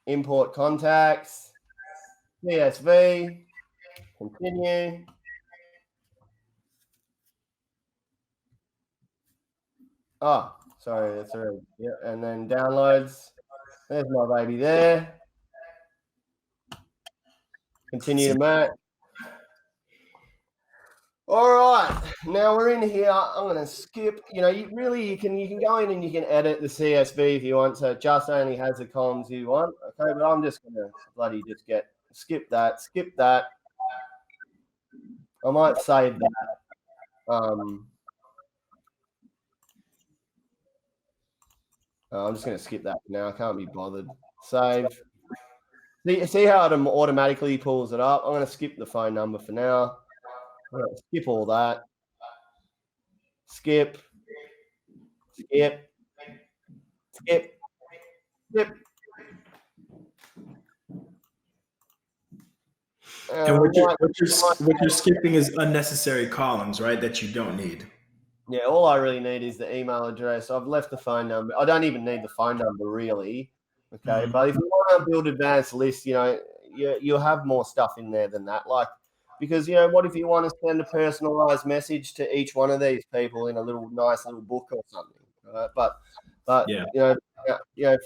Import contacts, CSV, continue. Oh, sorry, that's already. Yeah, and then downloads. There's my baby there. Continue to match. All right, now we're in here. I'm going to skip. You can go in and you can edit the CSV if you want. So it just only has the columns you want. Okay, but I'm just going to bloody just skip that. I might save that. I'm just going to skip that now. I can't be bothered. Save. See how it automatically pulls it up? I'm going to skip the phone number for now. I'm going to skip all that. Skip. And what you're skipping is unnecessary columns, right? That you don't need. Yeah, all I really need is the email address. I've left the phone number. I don't even need the phone number really. Okay, but if you want to build advanced lists, you'll have more stuff in there than that. Like, because what if you want to send a personalized message to each one of these people in a nice little book or something, right? But yeah. For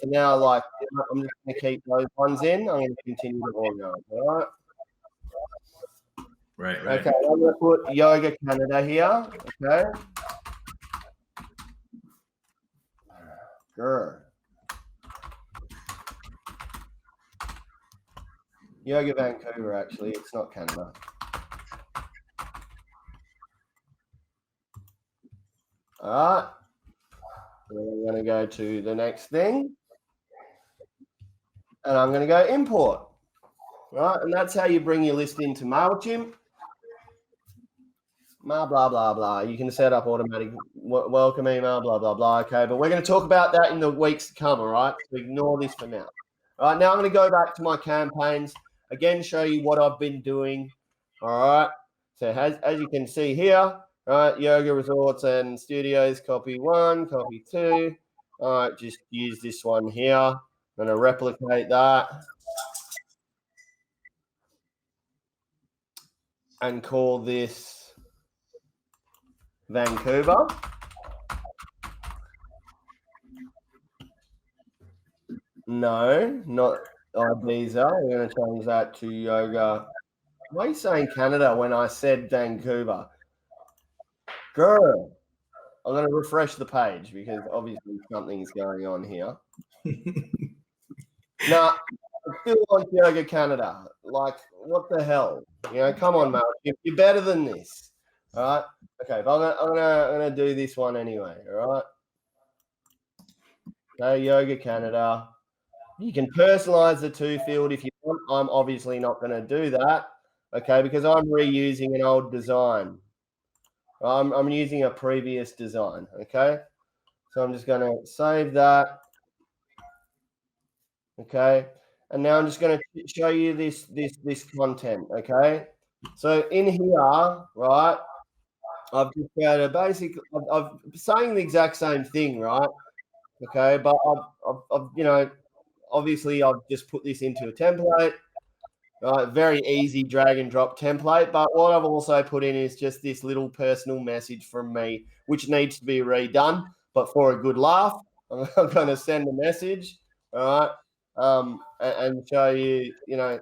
now, like, I'm just going to keep those ones in. I'm going to continue to organize. All right. Right. Okay, I'm going to put Yoga Canada here. Okay. Grr. Yoga Vancouver, actually. It's not Canada. All right. We're going to go to the next thing. And I'm going to go import. Right, and that's how you bring your list into MailChimp. Blah, blah, blah, blah. You can set up automatic welcome email, blah, blah, blah. Okay, but we're going to talk about that in the weeks to come, all right? So ignore this for now. All right, now I'm going to go back to my campaigns. Again, show you what I've been doing, all right? So as you can see here, right, yoga resorts and studios, copy 1, copy 2. All right, just use this one here. I'm going to replicate that. And call this Vancouver. No, not Ibiza. We're going to change that to yoga. Why are you saying Canada when I said Vancouver? Girl, I'm going to refresh the page because obviously something's going on here. Nah, I still like Yoga Canada. Like, what the hell? Come on, mate. You're better than this. All right. Okay, but I'm gonna do this one anyway. All right. Okay, Yoga Canada. You can personalize the to field if you want. I'm obviously not going to do that. Okay, because I'm reusing an old design. I'm using a previous design. Okay, so I'm just going to save that. Okay. And now I'm just going to show you this content. Okay. So in here, right, I've just got a basic, I've saying the exact same thing, right? Okay. But I've you know, obviously I've just put this into a template. Right, very easy drag and drop template. But what I've also put in is just this little personal message from me, which needs to be redone. But for a good laugh, I'm going to send a message, all right, and show you, you know,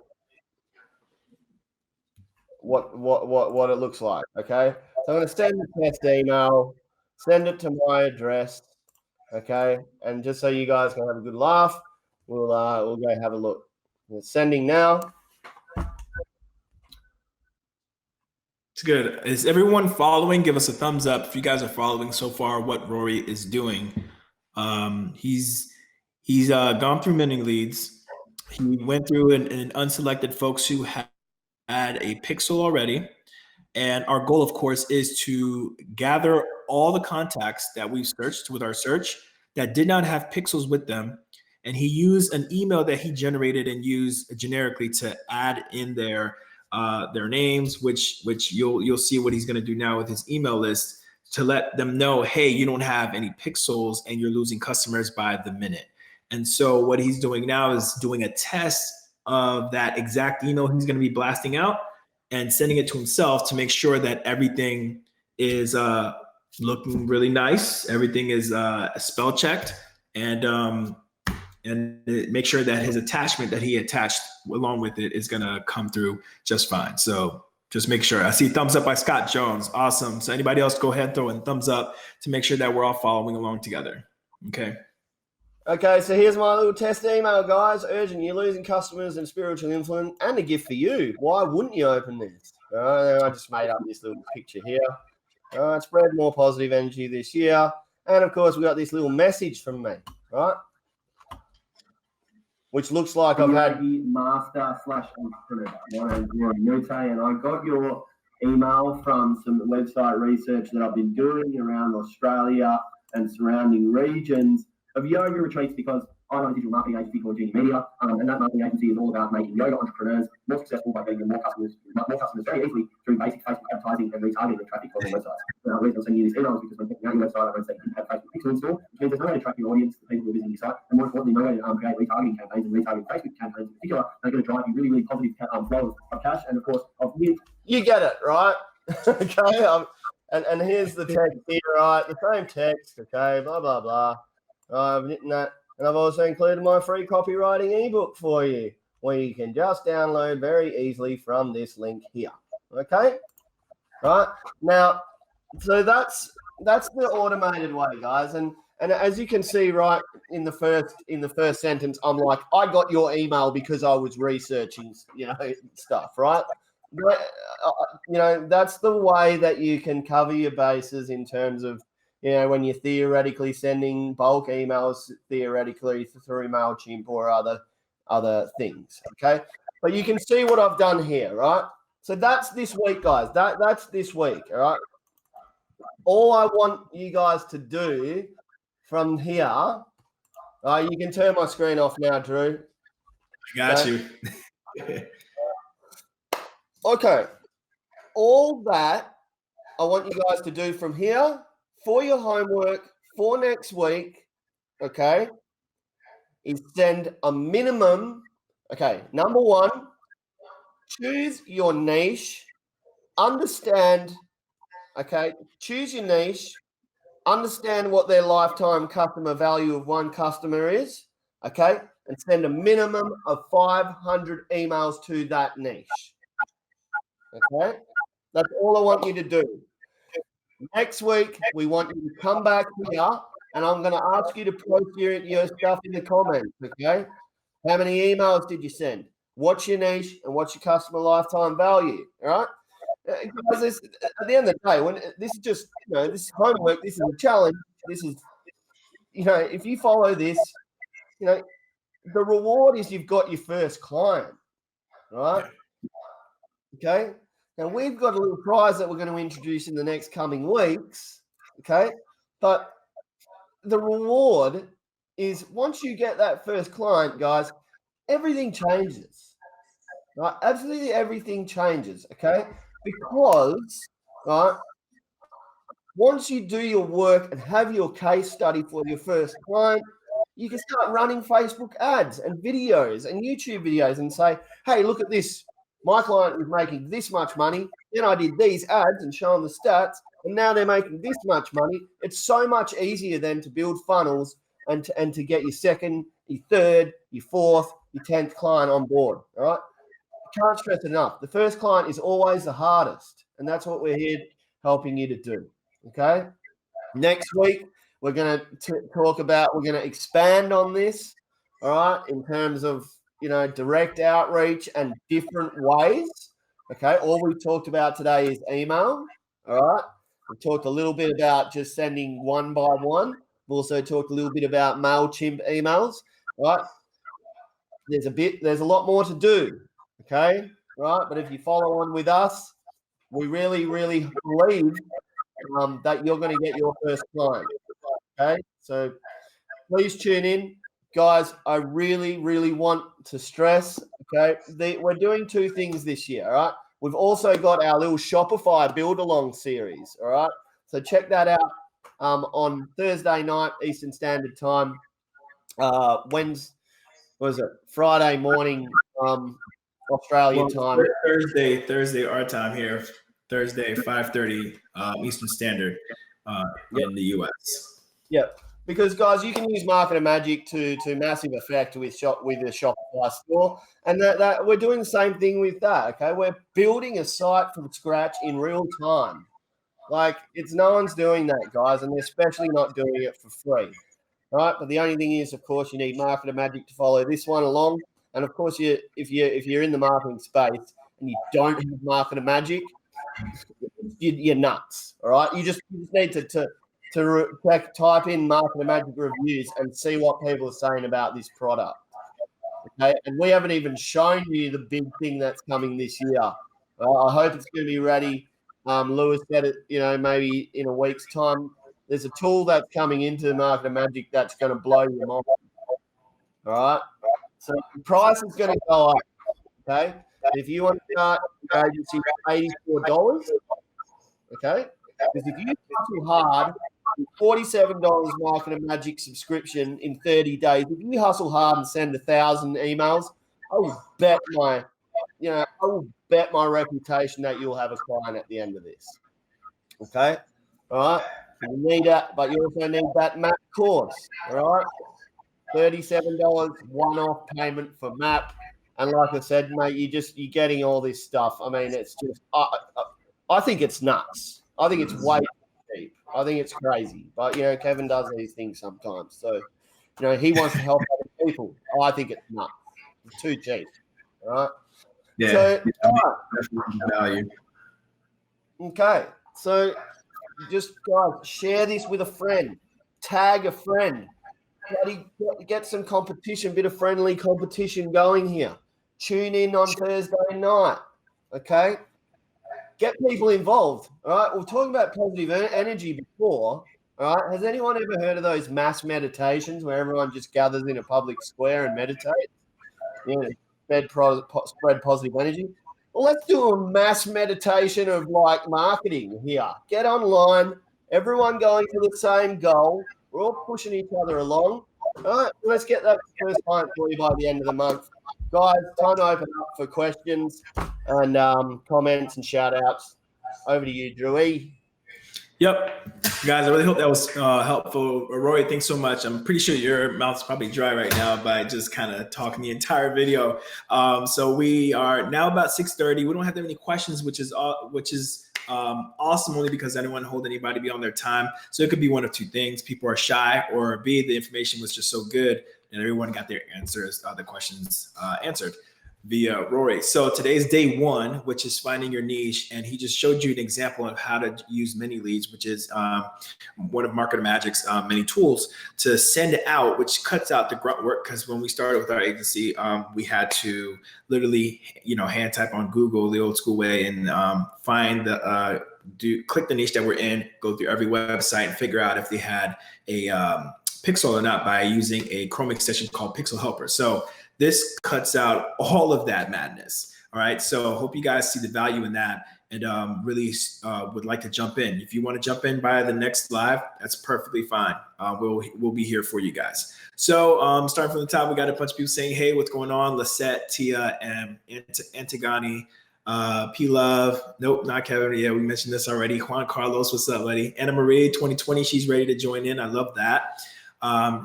what it looks like. Okay, so I'm going to send the test email, send it to my address. Okay, and just so you guys can have a good laugh, we'll go have a look. It's sending now. It's good. Is everyone following? Give us a thumbs up if you guys are following so far what Rory is doing. He's gone through many leads. He went through and unselected folks who had a pixel already. And our goal, of course, is to gather all the contacts that we've searched with our search that did not have pixels with them. And he used an email that he generated and used generically to add in their names, which you'll see what he's going to do now with his email list to let them know, hey, you don't have any pixels and you're losing customers by the minute. And so what he's doing now is doing a test of that exact email he's going to be blasting out and sending it to himself to make sure that everything is looking really nice. Everything is spell checked, and make sure that his attachment that he attached along with it is going to come through just fine. So just make sure. I see thumbs up by Scott Jones. Awesome. So anybody else, go ahead and throw in thumbs up to make sure that we're all following along together. Okay. Okay, so here's my little test email, guys. Urgent, you're losing customers and spiritual influence, and a gift for you. Why wouldn't you open this? I just made up this little picture here. Spread more positive energy this year. And, of course, we got this little message from me, right? Which looks like I've had... Master/entrepreneur. My name's Rory Mouttet, and I got your email from some website research that I've been doing around Australia and surrounding regions of yoga retreats, because I run a digital marketing agency called Genie Media, and that marketing agency is all about making yoga entrepreneurs more successful by getting them more customers very easily through basic Facebook advertising and retargeting the traffic on their websites. The reason I'm sending you this email is because when checking out your website, I don't say you have Facebook pixel installed, which means there's no way to track your audience, the people who are visiting your site, and more importantly, no way to create retargeting campaigns and retargeting Facebook campaigns in particular. They're going to drive you really, really positive flow of cash, and of course, you get it, right? Okay, and here's the text here, right? The same text, okay, blah, blah, blah. I've written that, and I've also included my free copywriting ebook for you, where you can just download very easily from this link here. Okay, right now, so that's the automated way, guys, and as you can see, right in the first sentence, I'm like, I got your email because I was researching, stuff, right? But, that's the way that you can cover your bases in terms of, when you're theoretically sending bulk emails, theoretically through MailChimp or other things, okay? But you can see what I've done here, right? So that's this week, guys. That's this week, all right? All I want you guys to do from here, you can turn my screen off now, Drew. I got you. Okay. All that I want you guys to do from here for your homework for next week, okay, is send a minimum. Okay, number one, choose your niche, understand, okay, choose your niche, understand what their lifetime customer value of one customer is, okay, and send a minimum of 500 emails to that niche, okay? That's all I want you to do. Next week, we want you to come back here, and I'm going to ask you to post your stuff in the comments, okay? How many emails did you send? What's your niche, and what's your customer lifetime value, all right? Because at the end of the day, when this is just, this is homework, this is a challenge, this is, if you follow this, the reward is you've got your first client, right? Okay? Now, we've got a little prize that we're going to introduce in the next coming weeks, okay? But the reward is once you get that first client, guys, everything changes. Right? Absolutely everything changes, okay? Because, right, once you do your work and have your case study for your first client, you can start running Facebook ads and videos and YouTube videos and say, hey, look at this. My client is making this much money. Then I did these ads and show them the stats, and now they're making this much money. It's so much easier then to build funnels and to get your second, your third, your fourth, your 10th client on board, all right? I can't stress it enough. The first client is always the hardest, and that's what we're here helping you to do, okay? Next week, we're going to talk about, we're going to expand on this, all right, in terms of, direct outreach and different ways, okay? All we talked about today is email, all right? We talked a little bit about just sending one by one. We've also talked a little bit about MailChimp emails, all right? There's a lot more to do, okay, right? But if you follow on with us, we really, really believe that you're going to get your first client, okay? So please tune in. Guys, I really, really want to stress, okay, we're doing two things this year, all right? We've also got our little Shopify build-along series, all right? So check that out on Thursday night, Eastern Standard Time, Friday morning, Australia time. Thursday our time here. Thursday 5:30 Eastern Standard in the US. Yep. Because guys, you can use marketing magic to massive effect with the Shopify store, and that we're doing the same thing with that. Okay, we're building a site from scratch in real time. Like no one's doing that, guys, and they're especially not doing it for free. All right, but the only thing is, of course, you need marketing magic to follow this one along, and of course, if you're in the marketing space and you don't have marketing magic, you're nuts. All right, you just need to type in marketing magic reviews and see what people are saying about this product. Okay, and we haven't even shown you the big thing that's coming this year. I hope it's going to be ready. Lewis said it, maybe in a week's time. There's a tool that's coming into marketing magic that's going to blow your mind. All right, so the price is going to go up. Okay, if you want to start your agency for $84, okay, because if you hustle hard, $47 marketing magic subscription in 30 days. If you hustle hard and send 1,000 emails, I will bet my reputation that you'll have a client at the end of this. Okay, all right. You need that, but you also need that MAP course. All right, $37 one-off payment for MAP, and like I said, mate, you're getting all this stuff. I mean, it's just I think it's nuts. I think it's way cheap. I think it's crazy. But, Kevin does these things sometimes. So, he wants to help other people. I think it's nuts. It's too cheap. All right? Yeah. So, definitely value. Okay. So, just, guys, share this with a friend. Tag a friend. Get some competition, bit of friendly competition going here. Tune in on Thursday night. Okay? Get people involved, all right? We're talking about positive energy before, all right? Has anyone ever heard of those mass meditations where everyone just gathers in a public square and meditates? Spread positive energy. Well, let's do a mass meditation of marketing here. Get online, everyone going for the same goal. We're all pushing each other along. All right, let's get that first client for you by the end of the month. Guys, time to open up for questions and comments and shout-outs. Over to you, Drewy. Yep. Guys, I really hope that was helpful. Rory, thanks so much. I'm pretty sure your mouth's probably dry right now by just kind of talking the entire video. So we are now about 6:30. We don't have that many questions, which is awesome, only because I didn't want to hold anybody beyond their time. So it could be one of two things. People are shy, or B, the information was just so good and everyone got their answers, the questions answered via Rory. So today's day one, which is finding your niche. And he just showed you an example of how to use mini leads, which is one of Marketer Magic's many tools to send it out, which cuts out the grunt work. Because when we started with our agency, we had to literally, hand type on Google the old school way and find click the niche that we're in, go through every website and figure out if they had a pixel or not by using a Chrome extension called Pixel Helper. So This cuts out all of that madness. All right. So hope you guys see the value in that and really would like to jump in. If you want to jump in by the next live, that's perfectly fine. We'll be here for you guys. So starting from the top, we got a bunch of people saying, hey, what's going on? Lisette, Tia, and Antigone, P Love. Nope, not Kevin. Yeah, we mentioned this already. Juan Carlos, what's up, buddy? Anna Marie, 2020, she's ready to join in. I love that.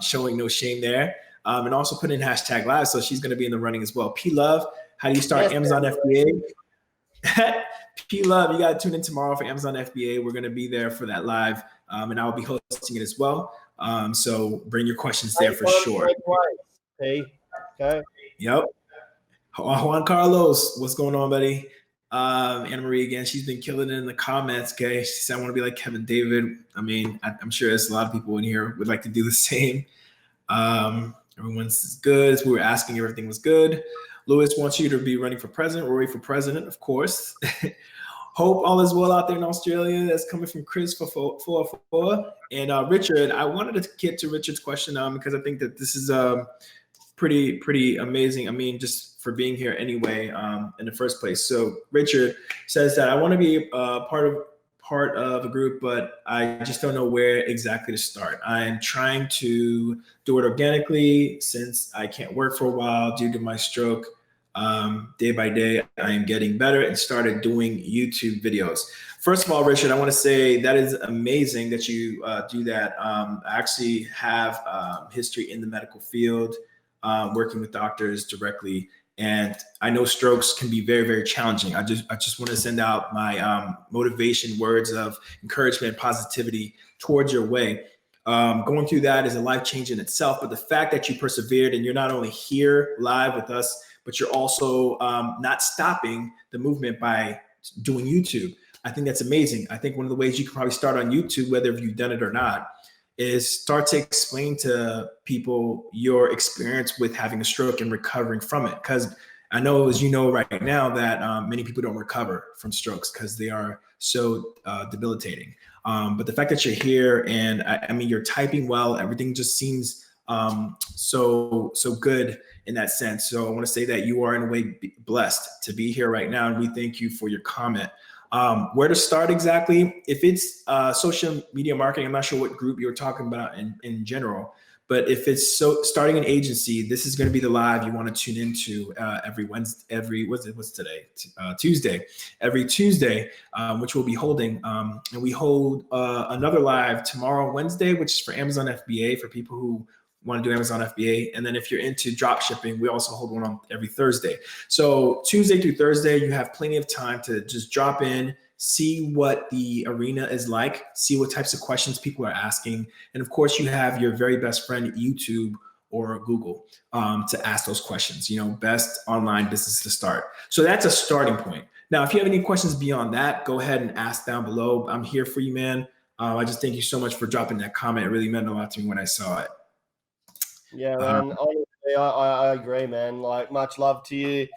Showing no shame there. And also put in hashtag live. So she's going to be in the running as well. P Love, how do you start Amazon FBA? P Love, you got to tune in tomorrow for Amazon FBA. We're going to be there for that live, and I'll be hosting it as well. So bring your questions there for sure. Hey, okay. Yep. Juan Carlos, what's going on, buddy? Anna Marie again, she's been killing it in the comments. Okay, she said I want to be like Kevin David. I mean, I'm sure there's a lot of people in here would like to do the same. Everyone's good. As we were asking, everything was good. Lewis wants you to be running for president. Rory for president, of course. Hope all is well out there in Australia. That's coming from Chris for and Richard. I wanted to get to Richard's question because I think that this is pretty amazing. I mean, just for being here anyway in the first place. So Richard says that I want to be part of a group, but I just don't know where exactly to start. I am trying to do it organically since I can't work for a while due to my stroke. Day by day, I am getting better and started doing YouTube videos. First of all, Richard, I want to say that is amazing that you do that. I actually have history in the medical field, working with doctors directly. And I know strokes can be very, very challenging. I just want to send out my motivation words of encouragement and positivity towards your way. Going through that is a life change in itself, but the fact that you persevered and you're not only here live with us, but you're also not stopping the movement by doing YouTube. I think that's amazing. I think one of the ways you can probably start on YouTube, whether you've done it or not, is start to explain to people your experience with having a stroke and recovering from it. Because I know, as you know right now, that many people don't recover from strokes because they are so debilitating. But the fact that you're here and I mean, you're typing well, everything just seems so good in that sense. So I want to say that you are in a way blessed to be here right now. And we thank you for your comment. Where to start exactly? If it's social media marketing, I'm not sure what group you're talking about in general, but if it's starting an agency, this is going to be the live you want to tune into every Wednesday, what's today? Tuesday, every Tuesday, which we'll be holding. And we hold another live tomorrow, Wednesday, which is for Amazon FBA for people who want to do Amazon FBA. And then if you're into drop shipping, we also hold one on every Thursday. So Tuesday through Thursday, you have plenty of time to just drop in, see what the arena is like, see what types of questions people are asking. And of course, you have your very best friend, YouTube or Google, to ask those questions, best online business to start. So that's a starting point. Now, if you have any questions beyond that, go ahead and ask down below. I'm here for you, man. I just thank you so much for dropping that comment. It really meant a lot to me when I saw it. Yeah, man. Honestly, I agree, man. Like, much love to you,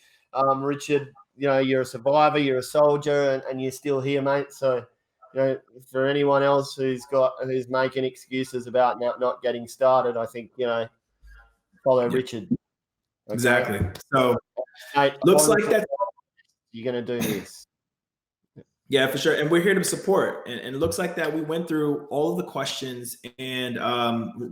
Richard. You're a survivor, you're a soldier, and you're still here, mate. So, for anyone else who's making excuses about not getting started, I think follow Richard. Okay? Exactly. So, mate, looks like that you're gonna do this. Yeah, for sure. And we're here to support. And it looks like that we went through all of the questions and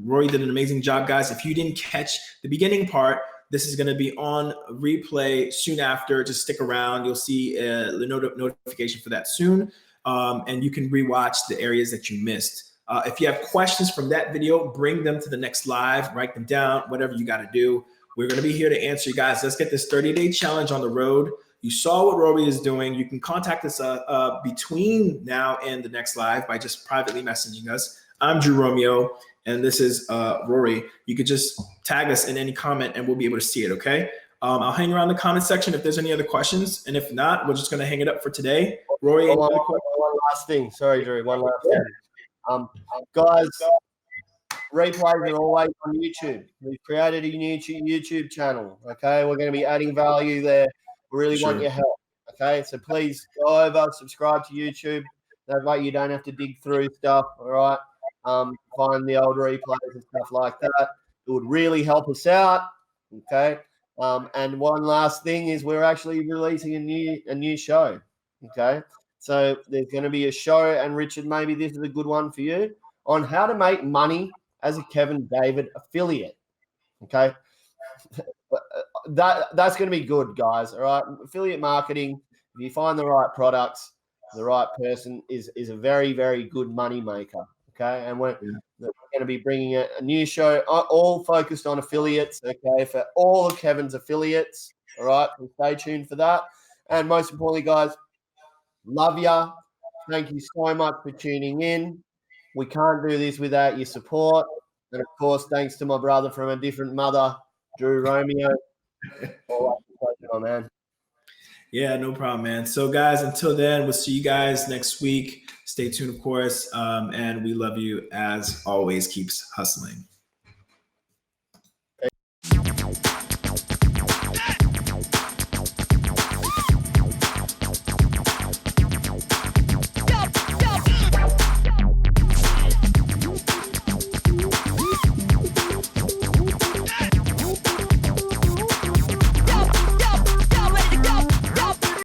Rory did an amazing job, guys. If you didn't catch the beginning part, this is going to be on replay soon after. Just stick around. You'll see the notification for that soon. And you can rewatch the areas that you missed. If you have questions from that video, bring them to the next live, write them down, whatever you got to do. We're going to be here to answer you guys. Let's get this 30-day challenge on the road. You saw what Rory is doing. You can contact us between now and the next live by just privately messaging us. I'm Drew Romeo, and this is Rory. You could just tag us in any comment, and we'll be able to see it, okay? I'll hang around the comment section if there's any other questions, and if not, we're just going to hang it up for today. Rory, one last thing. Sorry, Drew. One last thing. Guys, replays are always on YouTube. We've created a new YouTube channel, okay? We're going to be adding value there. We really want your help, okay? So please go over, subscribe to YouTube. That way you don't have to dig through stuff, all right? Find the old replays and stuff like that. It would really help us out, okay? And one last thing is we're actually releasing a new show. Okay, so there's going to be a show, and Richard, maybe this is a good one for you, on how to make money as a Kevin David affiliate. Okay, that's going to be good, guys. All right, affiliate marketing. If you find the right products, the right person is a very, very good money maker. Okay, and we're going to be bringing a new show all focused on affiliates. Okay, for all of Kevin's affiliates. All right, so stay tuned for that. And most importantly, guys, love ya. Thank you so much for tuning in. We can't do this without your support. And of course, thanks to my brother from a different mother, Drew Romeo. All pleasure, man. Yeah, no problem, man. So, guys, until then, we'll see you guys next week. Stay tuned, of course. And we love you as always. Keeps hustling.